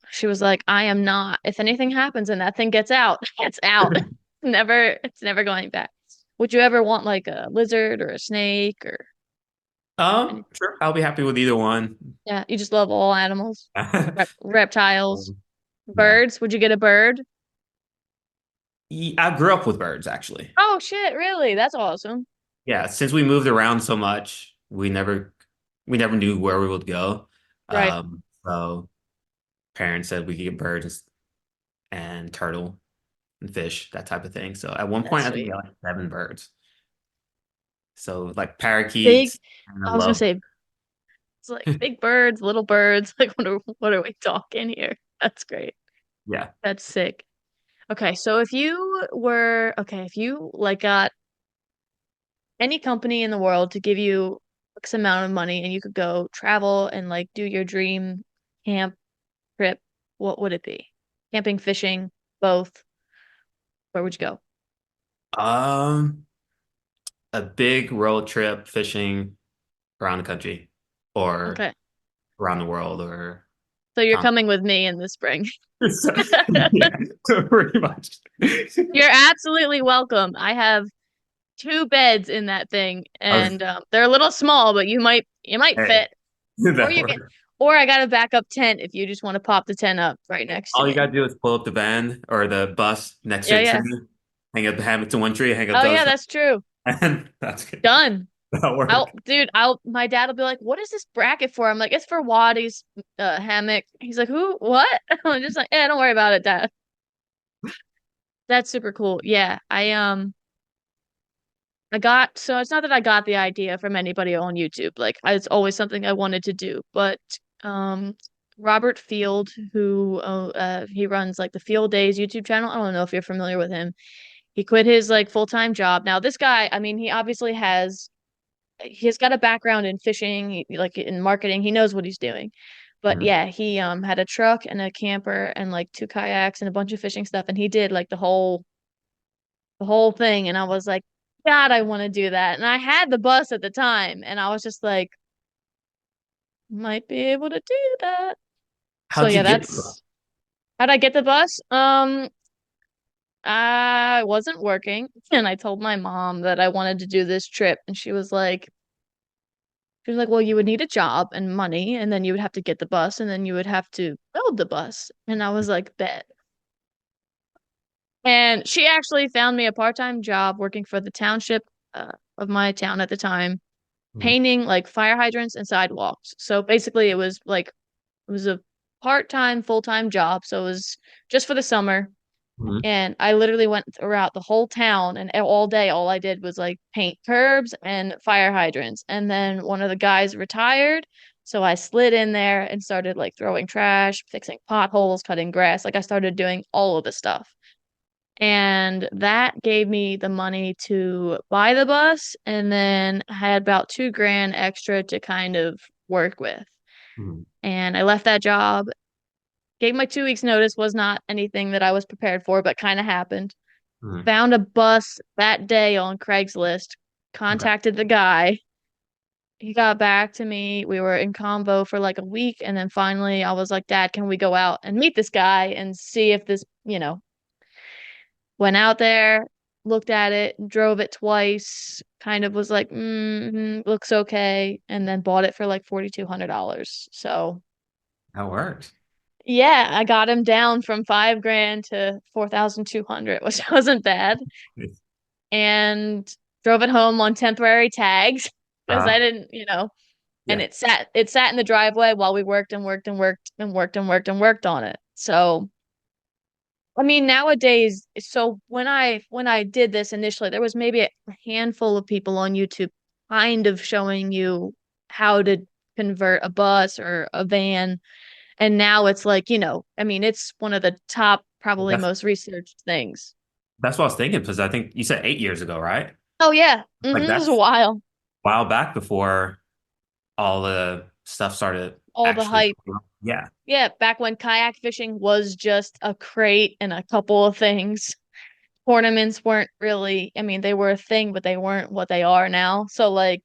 she was like, I am not. If anything happens and that thing gets out, it's out. It's never going back. Would you ever want like a lizard or a snake or any? Sure. I'll be happy with either one. Yeah, you just love all animals, reptiles, Yeah. birds. Would you get a bird? I grew up with birds, actually. Oh shit, really? That's awesome. Yeah, since we moved around so much, we never knew where we would go. Right. So parents said we could get birds and turtle and fish, that type of thing. So at one That's point, I think we sweet. got like 7 birds. So like Big, parakeets, and I I was gonna love, say it's like big birds, little birds. Like what are we talking here? That's great. yeah. That's sick. Okay, so if you like got any company in the world to give you X amount of money and you could go travel and like do your dream camp trip, what would it be? Camping, fishing, both. Where would you go? Um, a big road trip fishing around the country or Okay. around the world or So you're Tom. coming with me in the spring. So, yeah, pretty much. You're absolutely welcome. I have two beds in that thing, Okay, and they're a little small, but you might hey, fit. Or that you can, works. or I got a backup tent if you just want to pop the tent up right next to All you me. gotta do is pull up the van or the bus next to Yeah, a yeah. tree, hang up the hammock to one tree, hang up Oh the other yeah, side, that's true. and that's good. Done. That'll work. My dad will be like, "What is this bracket for?" I'm like, "It's for Waddy's hammock." He's like, "Who? What?" I'm just like, "Yeah, don't worry about it, Dad." That's super cool. Yeah, so it's not that I got the idea from anybody on YouTube. Like it's always something I wanted to do. But um Robert Field, who he runs like the Field Days YouTube channel. I don't know if you're familiar with him. He quit his like full-time job. Now this guy, I mean, he obviously he's got a background in fishing, like in marketing. He knows what he's doing. But Mhm. yeah, he had a truck and a camper and like two kayaks and a bunch of fishing stuff and he did like the whole the whole thing. And I was like, God, I want to do that. And I had the bus at the time, and I was just like, might be able to do that. So How'd you yeah, get? that's how'd I get the bus? I wasn't working, and I told my mom that I wanted to do this trip, and she was like, well, you would need a job and money, and then you would have to get the bus, and then you would have to build the bus. And I was like, bet. And she actually found me a part-time job working for the township of my town at the time, Mhm, painting like fire hydrants and sidewalks. So basically, it was a part-time, full-time job. So it was just for the summer. mhm, And I literally went throughout the whole town, and all day, all I did was like paint curbs and fire hydrants. And then one of the guys retired. So I slid in there and started like throwing trash, fixing potholes, cutting grass. Like I started doing all of the stuff. And that gave me the money to buy the bus. And then I had about 2 grand extra to kind of work with. mhm, And I left that job, gave my 2 weeks notice, was not anything that I was prepared for, but kind of happened. mhm. Found a bus that day on Craigslist, Okay. contacted the guy. He got back to me. We were in combo for like a week. And then finally I was like, Dad, can we go out and meet this guy and see if went out there, looked at it, drove it twice, kind of was like, looks okay, and then bought it for like $4,200. So That worked. yeah, I got him down from 5 grand to 4,200, which wasn't bad, and drove it home on temporary tags because Uh, I didn't. And yeah. it sat in the driveway while we worked and worked and worked and worked and worked and worked on it. So I mean, nowadays, so when I did this initially, there was maybe a handful of people on YouTube kind of showing you how to convert a bus or a van. And now it's like, I mean, it's one of the top, probably That's most researched things. that's what I was thinking because I think you said 8 years ago, right? Oh yeah. Like It was a that's while. a while back before all the stuff started All the actually hype. coming up. Yeah. Yeah, back when kayak fishing was just a crate and a couple of things. Tournaments weren't really, I mean, they were a thing, but they weren't what they are now. So like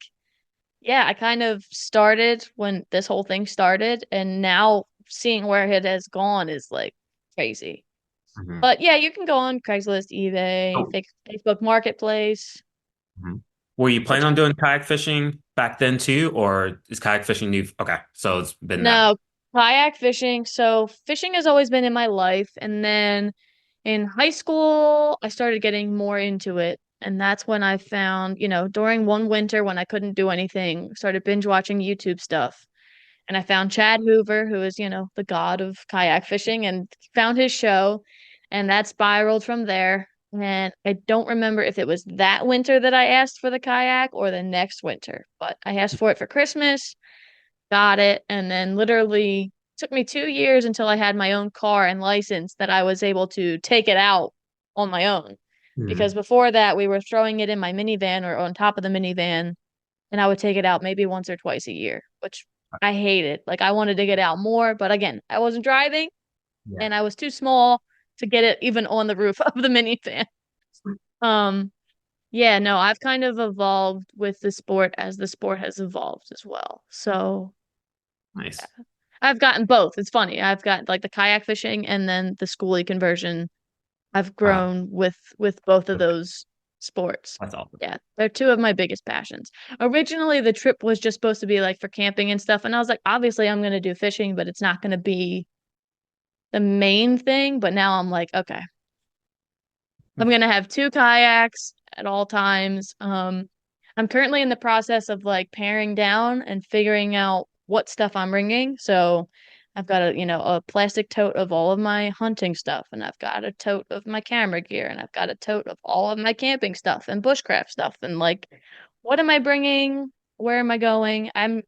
yeah, I kind of started when this whole thing started, and now seeing where it has gone is like crazy. Mhm. But yeah, you can go on Craigslist, eBay, Oh, Facebook Marketplace, mhm. Were you planning which on doing kayak fishing back then too, or is kayak fishing new? Okay, so it's been that. no, kayak fishing. So fishing has always been in my life, and then in high school, I started getting more into it. And that's when I found, during one winter when I couldn't do anything, started binge watching YouTube stuff. And I found Chad Hoover, who is, the god of kayak fishing, and found his show, and that spiraled from there. And I don't remember if it was that winter that I asked for the kayak or the next winter, but I asked for it for Christmas, got it, and then literally took me 2 years until I had my own car and license that I was able to take it out on my own. Because Mhm. before that, we were throwing it in my minivan or on top of the minivan, and I would take it out maybe once or twice a year, which I hated. Like I wanted to get out more, but again, I wasn't driving Yeah. and I was too small to get it even on the roof of the minivan. Um, yeah, no, I've kind of evolved with the sport as the sport has evolved as well. So Nice. I've gotten both. It's funny. I've got like the kayak fishing and then the schoolie conversion. I've Uh, grown with both of those sports. that's awesome. Yeah, they're two of my biggest passions. Originally, the trip was just supposed to be like for camping and stuff, and I was like, obviously, I'm gonna do fishing, but it's not gonna be the main thing. But now I'm like, okay, I'm gonna have two kayaks at all times. I'm currently in the process of like paring down and figuring out what stuff I'm bringing. So I've got a plastic tote of all of my hunting stuff, and I've got a tote of my camera gear, and I've got a tote of all of my camping stuff and bushcraft stuff, and like, what am I bringing? Where am I going? I'm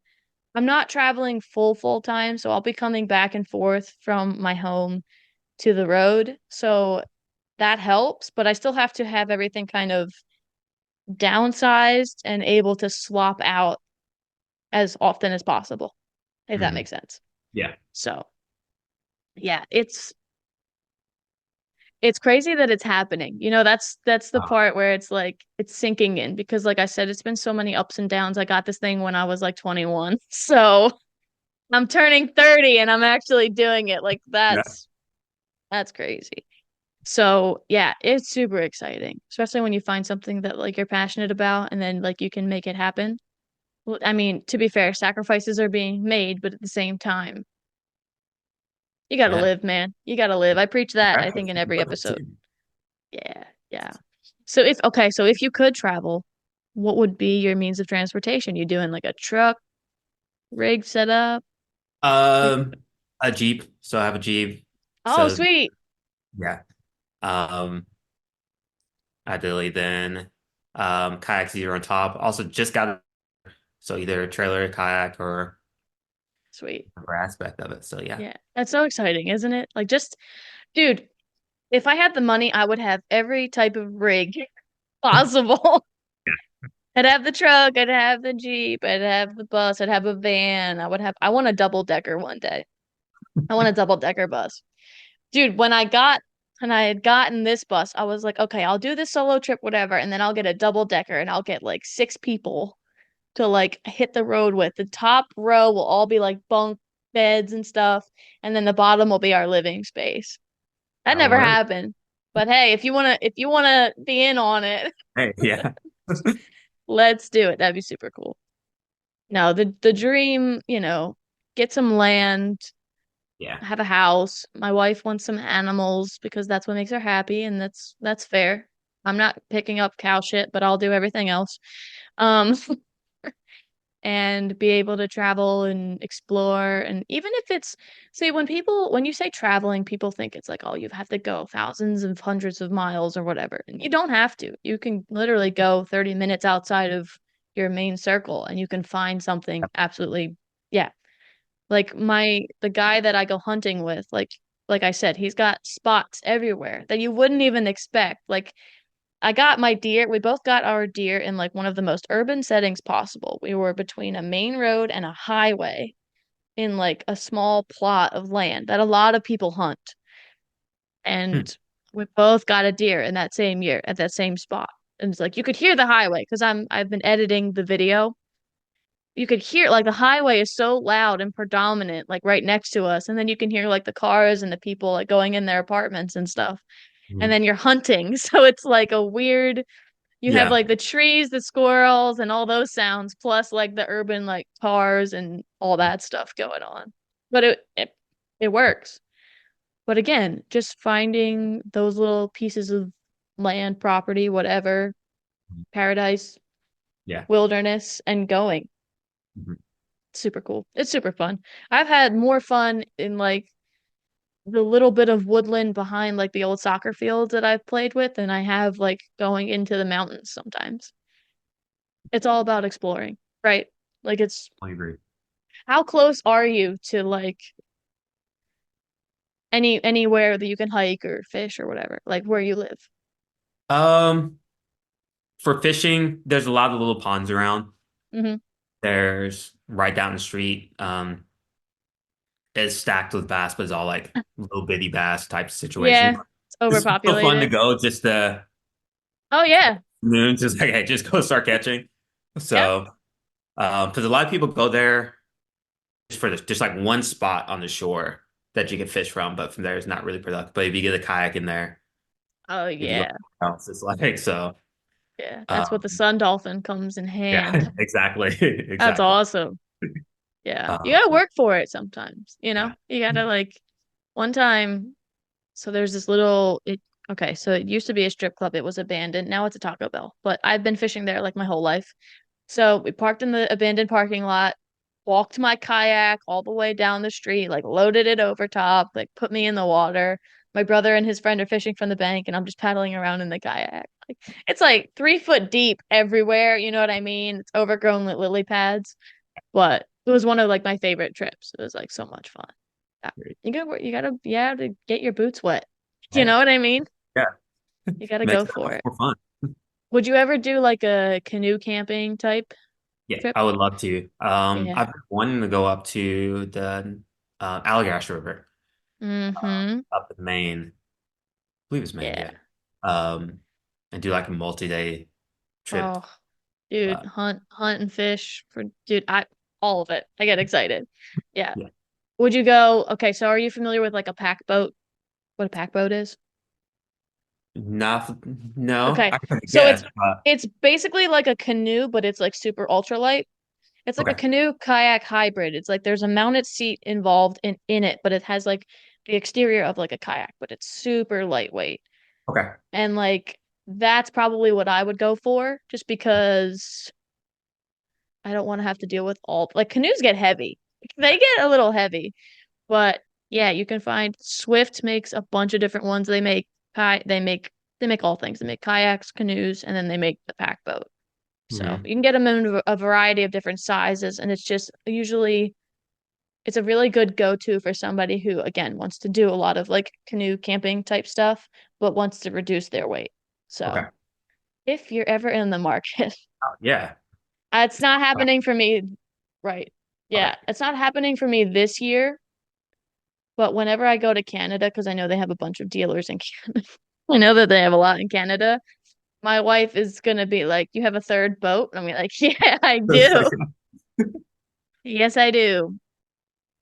not traveling full time, so I'll be coming back and forth from my home to the road. So that helps, but I still have to have everything kind of downsized and able to swap out as often as possible, if that Mhm. makes sense. Yeah. So, yeah, it's it's crazy that it's happening. That's the Oh, part where it's like it's sinking in because like I said, it's been so many ups and downs. I got this thing when I was like 21. So I'm turning 30 and I'm actually doing it. Like yeah. that's crazy. So yeah, it's super exciting, especially when you find something that like you're passionate about and then like you can make it happen. Well, I mean, to be fair, sacrifices are being made, but at the same time, you gotta Yeah. live, man. You gotta live. I preach that, I think, in Congratulations. every Love it episode. too. Yeah, yeah. So if you could travel, what would be your means of transportation? You doing like a truck, rig set up? Um, a Jeep. So I have a Jeep. Oh, So sweet. yeah. Um, ideally then kayaks either on top. Also just got so either a trailer, kayak, Sweet. or aspect of it. So yeah. Yeah. That's so exciting, isn't it? Like just, dude, if I had the money, I would have every type of rig possible. I'd have the truck, I'd have the Jeep, I'd have the bus, I'd have a van. I want a double decker one day. I want a double decker bus. Dude, when I had gotten this bus, I was like, okay, I'll do this solo trip, whatever, and then I'll get a double decker and I'll get like six people to like hit the road with. The top row will all be like bunk beds and stuff, and then the bottom will be our living space. That That'll never work. happened. But hey, if you wanna be in on it, Hey, yeah. let's do it. That'd be super cool. No, the dream, get some land, Yeah. have a house. My wife wants some animals because that's what makes her happy, and that's fair. I'm not picking up cow shit, but I'll do everything else. Um, and be able to travel and explore. And even if it's, see, when you say traveling, people think it's like, oh, you have to go thousands of hundreds of miles or whatever. And you don't have to. You can literally go 30 minutes outside of your main circle and you can find something absolutely, yeah. Like the guy that I go hunting with, like I said, he's got spots everywhere that you wouldn't even expect. Like I got my deer. We both got our deer in like one of the most urban settings possible. We were between a main road and a highway in like a small plot of land that a lot of people hunt. Hmm. And we both got a deer in that same year at that same spot. And it's like you could hear the highway because I've been editing the video. You could hear like the highway is so loud and predominant, like right next to us. And then you can hear like the cars and the people like going in their apartments and stuff. And Mhm. then you're hunting. So it's like a weird. You have Yeah. like the trees, the squirrels, and all those sounds, plus like the urban like cars and all that stuff going on. But it works. But again, just finding those little pieces of land, property, whatever, paradise, Yeah. wilderness, and going. Mhm. Super cool. It's super fun. I've had more fun in like the little bit of woodland behind like the old soccer fields that I've played with than I have like going into the mountains sometimes. It's all about exploring, right? Like it's I agree. how close are you to like anywhere that you can hike or fish or whatever, like where you live? Um, for fishing, there's a lot of little ponds around. Hmm. There's right down the street. It's stacked with bass, but it's all like little bitty bass type situation. Yeah, it's It's still fun to overpopulated. go just to Oh yeah. noon, just like hey, just go start catching. Yep. So, because a lot of people go there just for just like one spot on the shore that you can fish from, but from there it's not really productive. But if you get a kayak in there, Oh if you go yeah. else, it's like so. Yeah. That's what the Um, sun dolphin comes in hand. yeah, exactly, That's exactly. awesome. Yeah. You gotta Um, work for it sometimes, you know? yeah. You gotta like one time, so there's this little okay, so it used to be a strip club. It was abandoned. Now it's a Taco Bell. But I've been fishing there like my whole life. So we parked in the abandoned parking lot, walked my kayak all the way down the street, like loaded it over top, like put me in the water. My brother and his friend are fishing from the bank, and I'm just paddling around in the kayak. Like it's like 3 foot deep everywhere. You know what I mean? It's overgrown with lily pads, but it was one of like my favorite trips. It was like so much fun. Yeah. You gotta get your boots wet. You Hey, know what I mean? yeah, You gotta makes go it that for much it. more fun. Would you ever do like a canoe camping type Yeah, trip? I would love to. Yeah. I've been wanting to go up to the Allegash River Mm-hmm. up in Maine. believe it's May, Yeah. yeah. Um, and do like a multi-day trip. Oh, dude, Uh, hunt and fish for dude, I all of it. I get excited. Yeah. yeah. Would you go? Okay, so are you familiar with like a pack boat? What a pack boat is? Not, no, Okay. I could So guess, but it's basically like a canoe, but it's like super ultralight. It's like a okay, canoe kayak hybrid. It's like there's a mounted seat involved in it, but it has like the exterior of like a kayak, but it's super lightweight. okay. And like that's probably what I would go for, just because I don't want to have to deal with all like canoes get heavy. They get a little heavy, but yeah, you can find Swift makes a bunch of different ones. They make they make all things. They make kayaks, canoes, and then they make the pack boat. So Hmm. you can get them in a variety of different sizes, and it's just usually it's a really good go-to for somebody who, again, wants to do a lot of like canoe camping type stuff, but wants to reduce their weight. Okay. So if you're ever in the market, Oh, yeah. it's not happening for me, right? Okay. Yeah, it's not happening for me this year, but whenever I go to Canada, because I know they have a bunch of dealers in Canada, I know that they have a lot in Canada. My wife is gonna be like, "You have a third boat?" And I'm gonna be like, "Yeah, I It's do. like, Yes, I do."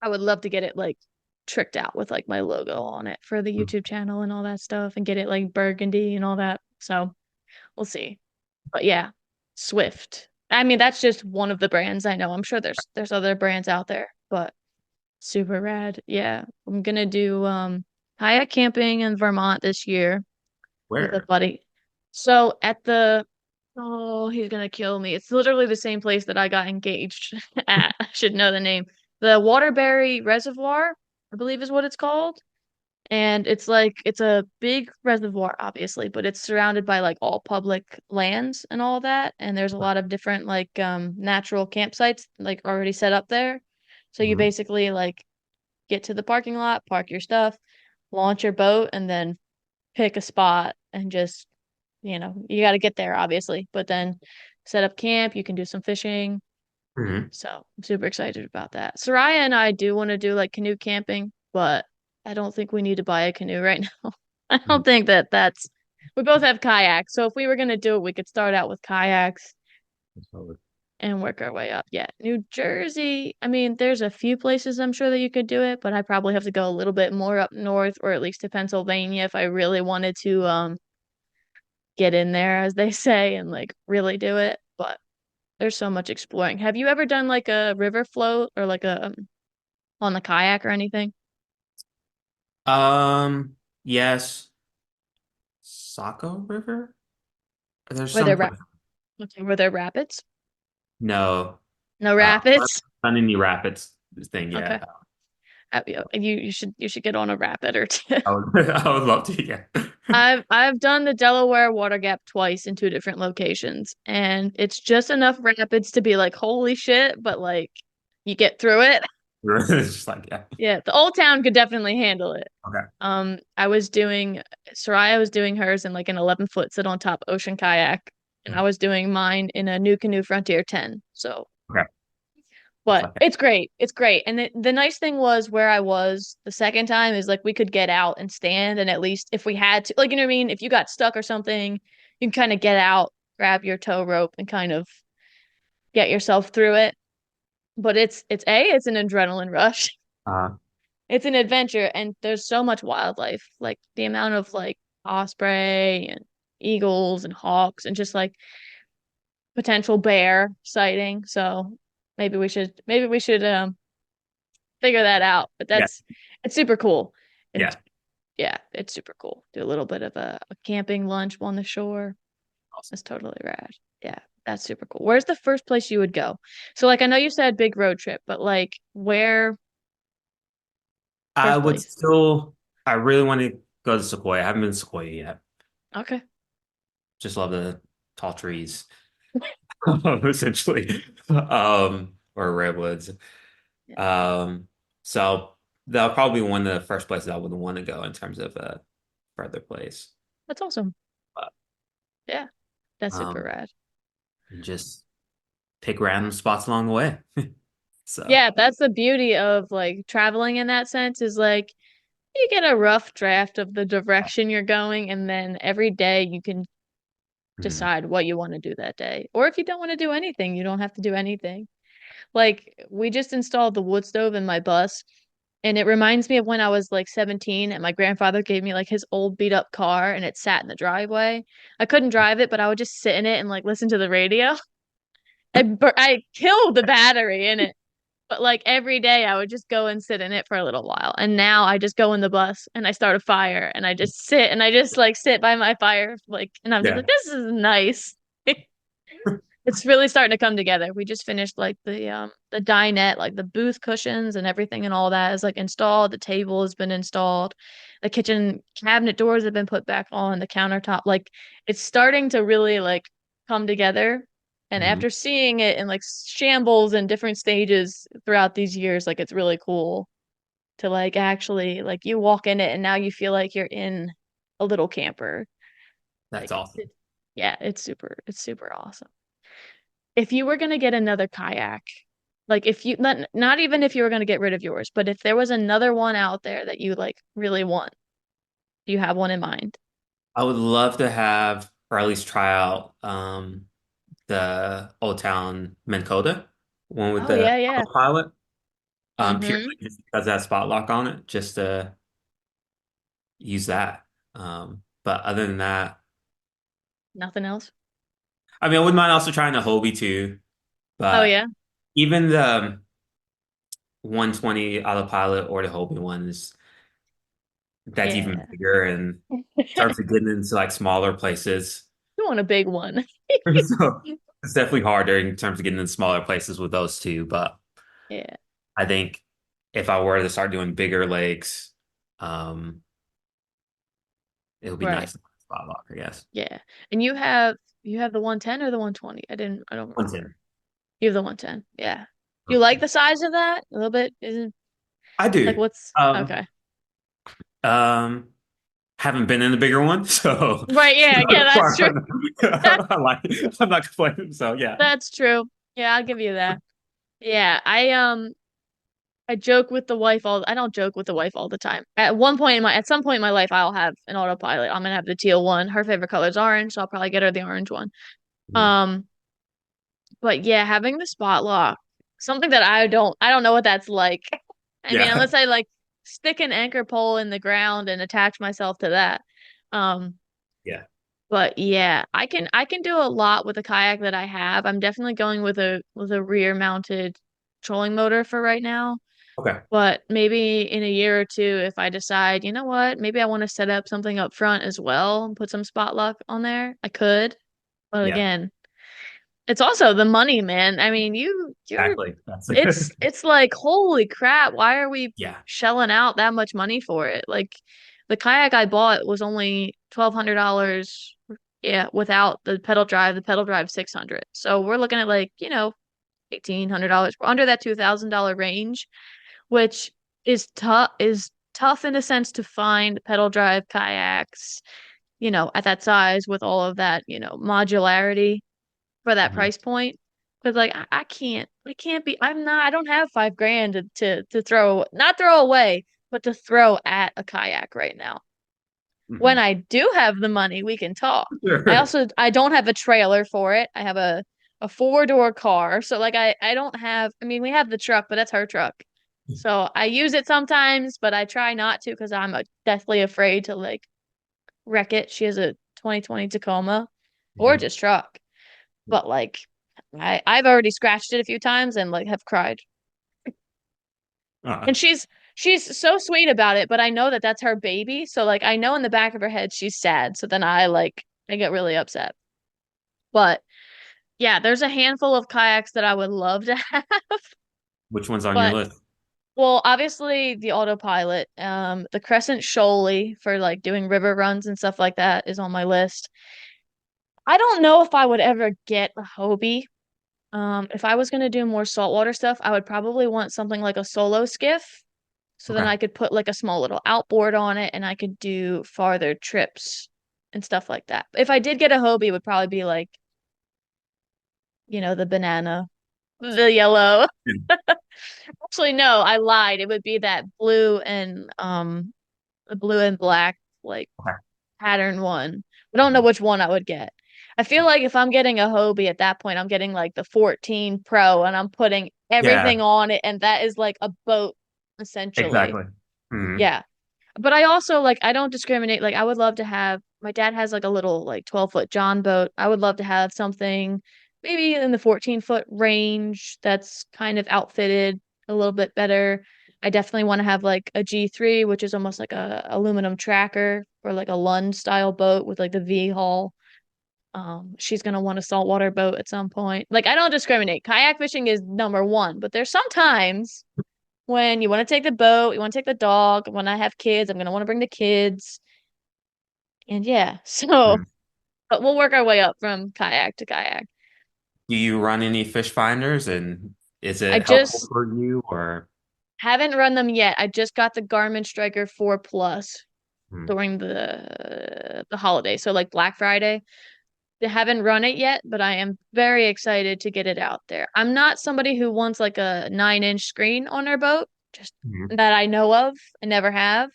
I would love to get it like tricked out with like my logo on it for the YouTube channel and all that stuff and get it like burgundy and all that. So we'll see. But yeah, Swift. I mean, that's just one of the brands I know. I'm sure there's other brands out there, but super rad. Yeah. I'm gonna do kayak camping in Vermont this year with a where? buddy. So at the oh, he's gonna kill me. It's literally the same place that I got engaged at. I should know the name. The Waterbury Reservoir, I believe is what it's called. And it's like it's a big reservoir, obviously, but it's surrounded by like all public lands and all that. And there's a lot of different like natural campsites like already set up there. So you Hmm. basically like get to the parking lot, park your stuff, launch your boat, and then pick a spot and just, you got to get there, obviously, but then set up camp. You can do some fishing. Hmm. So I'm super excited about that. Soraya and I do want to do like canoe camping, but I don't think we need to buy a canoe right now. I don't think we both have kayaks. So if we were going to do it, we could start out with kayaks and work our way up. Yeah. New Jersey, I mean, there's a few places I'm sure that you could do it, but I probably have to go a little bit more up north or at least to Pennsylvania if I really wanted to get in there, as they say, and like really do it. But there's so much exploring. Have you ever done like a river float or like a on the kayak or anything? Yes. Saco River? There's Were some there place. okay, were there rapids? No. No I haven't rapids? done any rapids thing Okay. yet. You should get on a rapid or two. I would, I would love to, yeah. I've done the Delaware Water Gap twice in two different locations, and it's just enough rapids to be like, holy shit, but like you get through it. It's just like, yeah. Yeah, the old town could definitely handle it. Okay. I was doing Soraya was doing hers in like an 11-foot sit on top ocean kayak, and I Mm. was doing mine in a New Canoe Frontier 10. So, Okay. It's but like, it's great. It's great. And the nice thing was where I was the second time is like we could get out and stand, and at least if we had to, like, you know what I mean? If you got stuck or something, you can kind of get out, grab your tow rope, and kind of get yourself through it. But it's an adrenaline rush. uh, It's an adventure, and there's so much wildlife, like the amount of like osprey and eagles and hawks and just like potential bear sighting. So maybe we should figure that out. But yeah, it's super cool. And yeah. yeah, it's super cool. Do a little bit of a camping lunch on the shore. Awesome. It's totally rad. Yeah, that's super cool. Where's the first place you would go? So like I know you said big road trip, but like where I first would place? still, I really want to go to Sequoia. I haven't been to Sequoia yet. Okay. Just love the tall trees, essentially, or redwoods. Yeah, Um, so that'll probably be one of the first places I would want to go in terms of a further place. that's awesome. But Yeah, that's super um, rad. just pick random spots along the way. So Yeah, that's the beauty of like traveling in that sense is like You get a rough draft of the direction you're going, and then every day you can Mhm. decide what you want to do that day. Or if you don't want to do anything, you don't have to do anything. Like, we just installed the wood stove in my bus, and it reminds me of when I was like 17 and my grandfather gave me like his old beat up car and it sat in the driveway. I couldn't drive it, but I would just sit in it and like listen to the radio. I killed the battery in it. But like every day I would just go and sit in it for a little while. And now I just go in the bus and I start a fire and I just sit and I just like sit by my fire like and I'm just like, Yeah. this is nice. It's really starting to come together. We just finished like the dinette, like the booth cushions and everything and all that is like installed. The table has been installed. The kitchen cabinet doors have been put back on, the countertop. Like it's starting to really like come together. And Mhm. after seeing it in like shambles and different stages throughout these years, like it's really cool to like actually like you walk in it and now you feel like you're in a little camper. That's Like awesome. yeah, it's super awesome. If you were going to get another kayak, like if you not even if you were going to get rid of yours, but if there was another one out there that you like really want, do you have one in mind? I would love to have, or at least try out, the Old Town Minn Kota, one with Oh the yeah, yeah. autopilot, purely Mm-hmm. just because that spot lock on it, just to use that. But other than that, Nothing else? I mean, I wouldn't mind also trying the Hobie too, Oh but yeah. even the 120 autopilot or the Hobie ones, that's even Yeah. bigger in terms of getting into like smaller places. You want a big one. So it's definitely harder in terms of getting in smaller places with those two. But Yeah. I think if I were to start doing bigger lakes, um, it would be Right. nice to have a spot lock, I guess. Yeah. And you have the 110 or the 120? I don't remember. 110. You have the 110. Yeah. You like the size of that? A little bit? Isn't I like do. what's Um, okay. um, haven't been in a bigger one, so Right, yeah, yeah, that's true. I like I'm not complaining. So yeah. That's true. Yeah, I'll give you that. Yeah, I joke with the wife all I don't joke with the wife all the time. At some point in my life I'll have an autopilot. I'm gonna have the teal one. Her favorite color is orange, so I'll probably get her the orange one. Mhm. Um, but yeah, having the spot lock, something that I don't know what that's like. I mean, Yeah. unless I like stick an anchor pole in the ground and attach myself to that. Um, Yeah. but yeah, I can do a lot with the kayak that I have. I'm definitely going with a rear mounted trolling motor for right now. Okay. But maybe in a year or two, if I decide, you know what, maybe I want to set up something up front as well and put some spot lock on there, I could. But Yeah. again, it's also the money, man. I mean, you're Exactly. That's it's like, holy crap, why are we yeah. shelling out that much money for it? Like the kayak I bought was only $1,200, yeah, without the pedal drive. The pedal drive 600. So we're looking at like, you know, $1,800. We're under that $2,000 range, which is tough in a sense to find pedal drive kayaks, you know, at that size with all of that, you know, modularity for that Mhm. price point. Because like I can't be I don't have 5 grand to throw not throw away, but to throw at a kayak right now. When Mhm. I do have the money, we can talk. Sure. I don't have a trailer for it. I have a four-door car. So like I don't have I mean we have the truck, but that's her truck. So I use it sometimes, but I try not to because I'm deathly afraid to like wreck it. She has a 2020 Tacoma, Mhm. gorgeous truck. But like I've already scratched it a few times and like have cried. Uh, And she's so sweet about it, but I know that that's her baby, so like I know in the back of her head she's sad. So then I get really upset. But yeah, there's a handful of kayaks that I would love to have, which one's on your but list? well, obviously the autopilot, the Crescent Shoaly for like doing river runs and stuff like that is on my list. I don't know if I would ever get a Hobie. If I was gonna do more saltwater stuff, I would probably want something like a solo skiff. So then Okay. I could put like a small little outboard on it and I could do farther trips and stuff like that. If I did get a Hobie, it would probably be like, you know, the banana, the yellow. Yeah. Actually, no, I lied. It would be that blue and the blue and black like Okay. pattern one. I don't know Mhm. which one I would get. I feel like if I'm getting a Hobie at that point, I'm getting like the 14 Pro and I'm putting Yeah, everything on it, and that is like a boat essentially. exactly. Hmm. Yeah. But I also like I don't discriminate. Like I would love to have my dad has like a little like 12-foot John boat. I would love to have something maybe in the 14-foot range that's kind of outfitted a little bit better. I definitely want to have like a G3, which is almost like a aluminum tracker or like a Lund style boat with like the V hull. She's gonna want a saltwater boat at some point. Like I don't discriminate. Kayak fishing is number one, but there's sometimes when you want to take the boat, you want to take the dog. When I have kids, I'm gonna want to bring the kids. And yeah, so but we'll work our way up from kayak to kayak. Do you run any fish finders and is I it helpful just for you or? haven't run them yet. I just got the Garmin Striker 4 Plus Hmm. during the holiday, so like Black Friday. They haven't run it yet, but I am very excited to get it out there. I'm not somebody who wants like a 9-inch screen on their boat, just Hmm. that I know of. I never have.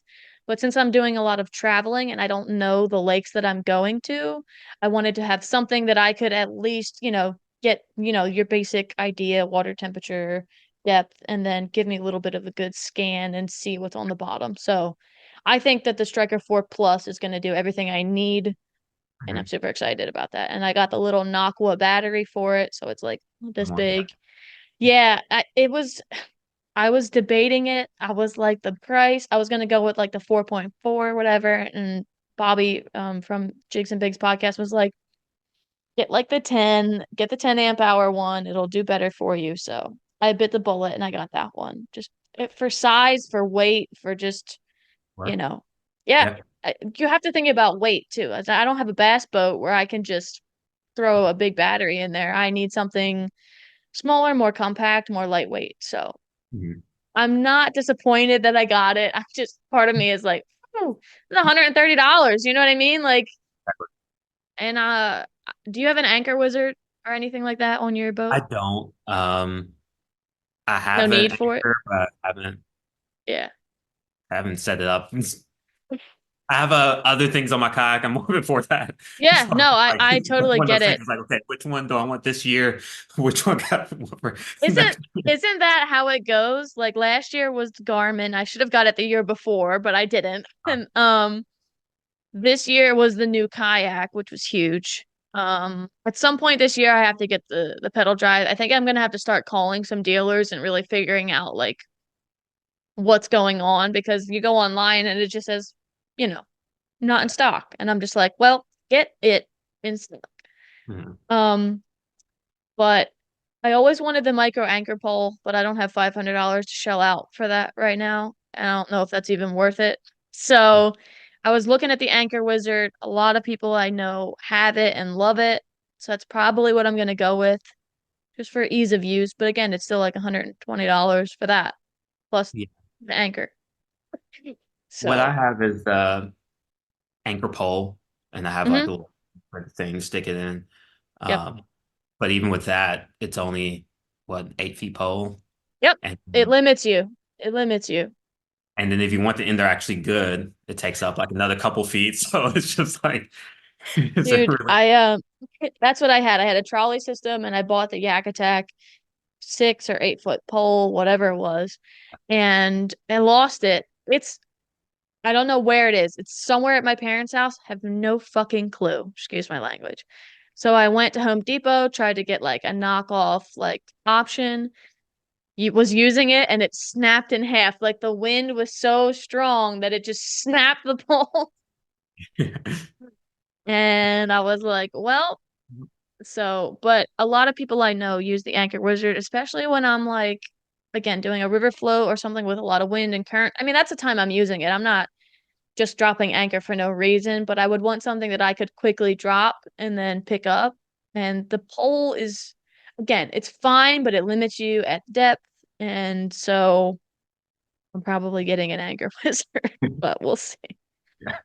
But since I'm doing a lot of traveling and I don't know the lakes that I'm going to, I wanted to have something that I could at least, get, your basic idea, water temperature, depth, and then give me a little bit of a good scan and see what's on the bottom. So I think that the Striker 4 Plus is going to do everything I need, and I'm Hmm. super excited about that. And I got the little Nakwa battery for it, so it's like this More, yeah. big. Yeah, I was debating it. I was like the price. I was gonna go with like the 4.4 whatever, and Bobby from Jigs and Bigs podcast was like, get like the 10, get the 10 amp hour one. It'll do better for you. So I bit the bullet and I got that one. Just for size, for weight, for just you More. know, yeah. Yeah. You have to think about weight too. As I don't have a bass boat where I can just throw a big battery in there. I need something smaller, more compact, more lightweight. So Hmm. I'm not disappointed that I got it. I'm just part of me is like, oh, it's $130. You know what I mean? Like, and do you have an anchor wizard or anything like that on your boat? I don't. I No have an need for it. anchor, but Yeah. I haven't set it up. I have other things on my kayak. I'm moving for that. Yeah, So no, I like I totally one of get those things it. is like, okay, which one do I want this year? Which one got for Isn't next year? isn't that how it goes? Like last year was Garmin. I should have got it the year before, but I didn't. And this year was the new kayak, which was huge. At some point this year I have to get the pedal drive. I think I'm gonna have to start calling some dealers and really figuring out like what's going on, because you go online and it just says, you know, not in stock. And I'm just like, well, get it in stock. Mhm. Um, but I always wanted the micro anchor pole, but I don't have $500 to shell out for that right now. And I don't know if that's even worth it. So I was looking at the Anchor Wizard. A lot of people I know have it and love it. So that's probably what I'm going to go with just for ease of use. But again, it's still like $120 for that plus Yeah. the anchor. What I So, have is the anchor pole, and I have like a hmm little thing stick it in. yep. Um, but even with that, it's only what 8 feet pole, Yep. and It limits you. It limits you. and then if you want the end, they're actually good. It takes up like another couple feet, so it's just like, is it Dude, really? that's what I had. I had a trolley system and I bought the Yak Attack 6 or 8 foot pole, whatever it was, and I lost it. I don't know where it is. It's somewhere at my parents' house. Have no fucking clue. Excuse my language. So I went to Home Depot, tried to get like a knockoff like option. Was using it and it snapped in half. Like the wind was so strong that it just snapped the pole. And I was like, well, but a lot of people I know use the Anchor Wizard, especially when I'm like, again, doing a river float or something with a lot of wind and current. I mean, that's the time I'm using it. I'm not just dropping anchor for no reason, but I would want something that I could quickly drop and then pick up. And the pole is, again, it's fine, but it limits you at depth. And so I'm probably getting an anchor wizard, but we'll see. Yeah.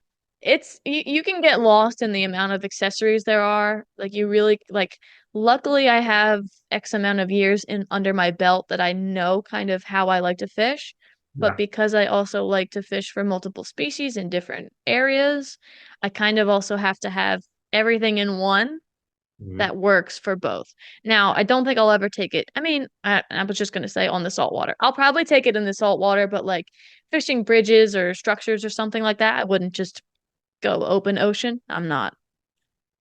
You can get lost in the amount of accessories there are. Like you really like luckily I have X amount of years in under my belt that I know kind of how I like to fish. but Yeah. because I also like to fish for multiple species in different areas, I kind of also have to have everything in one Mhm. that works for both. Now, I don't think I'll ever take it. I mean, I was just going to say on the saltwater. I'll probably take it in the saltwater, but like fishing bridges or structures or something like that, I wouldn't just go open ocean. I'm not.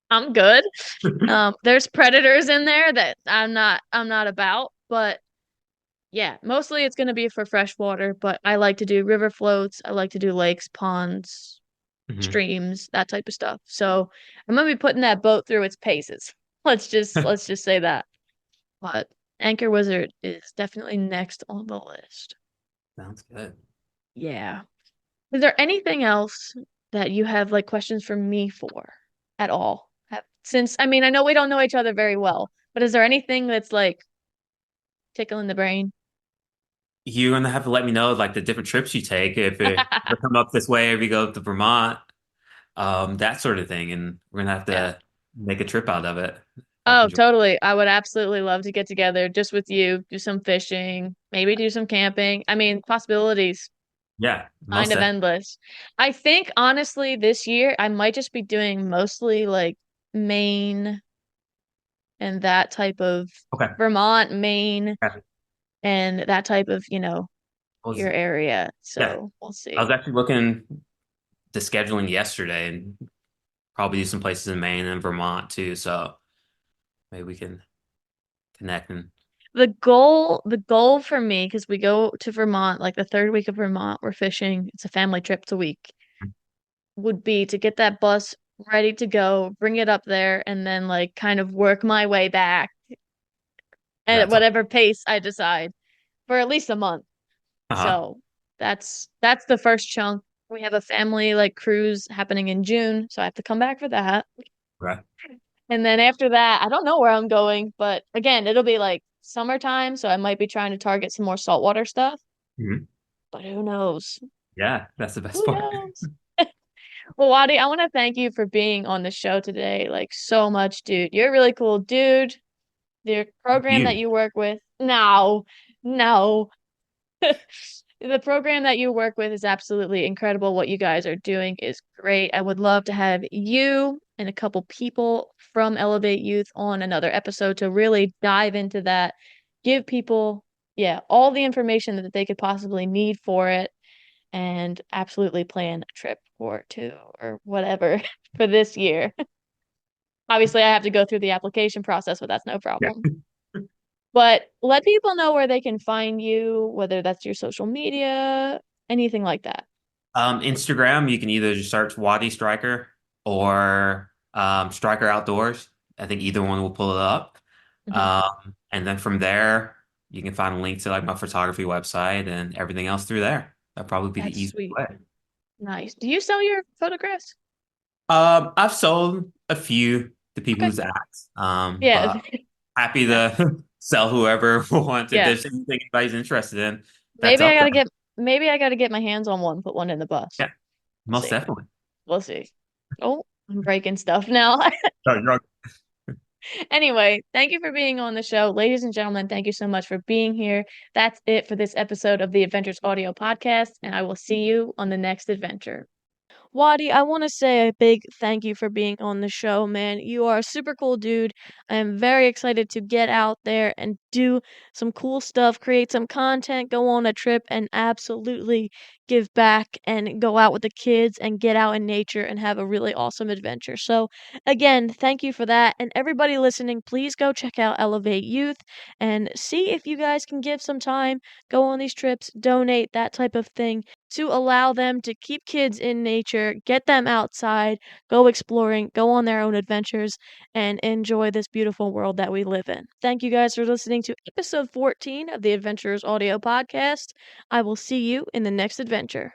I'm good. There's predators in there that I'm not about, but yeah, mostly it's going to be for freshwater, but I like to do river floats. I like to do lakes, ponds, Mhm. streams, that type of stuff. So I'm gonna be putting that boat through its paces. Let's just say that. But Anchor Wizard is definitely next on the list. Sounds good. Yeah. Is there anything else that you have like questions for me for at all? Since I mean I know we don't know each other very well, but is there anything that's like tickling the brain? You're gonna have to let me know like the different trips you take if we come up this way, if you go up to Vermont, that sort of thing, and we're gonna have Yeah. to make a trip out of it. I've Oh, enjoyed. totally. I would absolutely love to get together just with you, do some fishing, maybe do some camping. I mean, possibilities Yeah, kind most of definitely. endless. I think honestly this year I might just be doing mostly like Maine and that type of Okay. Vermont, Maine, Yeah. and that type of, Was your area. yeah. So we'll I was see. actually looking the scheduling yesterday and probably do some places in Maine and Vermont too. So maybe we can connect and The goal for me, because we go to Vermont, like the third week of Vermont, we're fishing. It's a family trip, it's a week, would be to get that bus ready to go, bring it up there, and then like kind of work my way back at that's whatever pace I decide for at least a month. uh-huh. So that's the first chunk. We have a family like cruise happening in June, so I have to come back for that. Right. And then after that, I don't know where I'm going, but again, it'll be like summertime, so I might be trying to target some more saltwater stuff, Mhm. but who knows? Yeah, that's the best Who part. knows? Well, Waddy, I want to thank you for being on the show today, like so much, dude. You're a really cool dude. The program that You. you work with, no, no. The program that you work with is absolutely incredible. What you guys are doing is great. I would love to have you and a couple people from Elevate Youth on another episode to really dive into that, give people, yeah, all the information that they could possibly need for it, and absolutely plan a trip or two or whatever for this year. Obviously, I have to go through the application process, but that's no Yeah. problem. But let people know where they can find you, whether that's your social media, anything like that. Instagram, you can either just search Waddy Stryker or Stryker Outdoors. I think either one will pull it up. Hmm. And then from there, you can find a link to like my photography website and everything else through there. That'd probably be the That's easiest sweet. way. Nice. Do you sell your photographs? I've sold a few to people Okay. who's asked, Yeah. but happy Yeah. to sell whoever wants. If Yeah. there's anything anybody's interested in, that's Maybe I up gotta there. get maybe I gotta get my hands on one, put one in the bus. Yeah, We'll most see. definitely. We'll see. Oh, I'm breaking stuff now. Oh, you're Anyway, thank you for being on the show. Ladies and gentlemen, thank you so much for being here. That's it for this episode of the Adventures Audio Podcast, and I will see you on the next adventure. Waddy, I want to say a big thank you for being on the show, man. You are a super cool dude. I am very excited to get out there and do some cool stuff, create some content, go on a trip, and absolutely give back and go out with the kids and get out in nature and have a really awesome adventure. So, again, thank you for that. And everybody listening, please go check out Elevate Youth and see if you guys can give some time, go on these trips, donate, that type of thing to allow them to keep kids in nature, get them outside, go exploring, go on their own adventures, and enjoy this beautiful world that we live in. Thank you guys for listening to episode 14 of the Adventurers Audio Podcast. I will see you in the next adventure.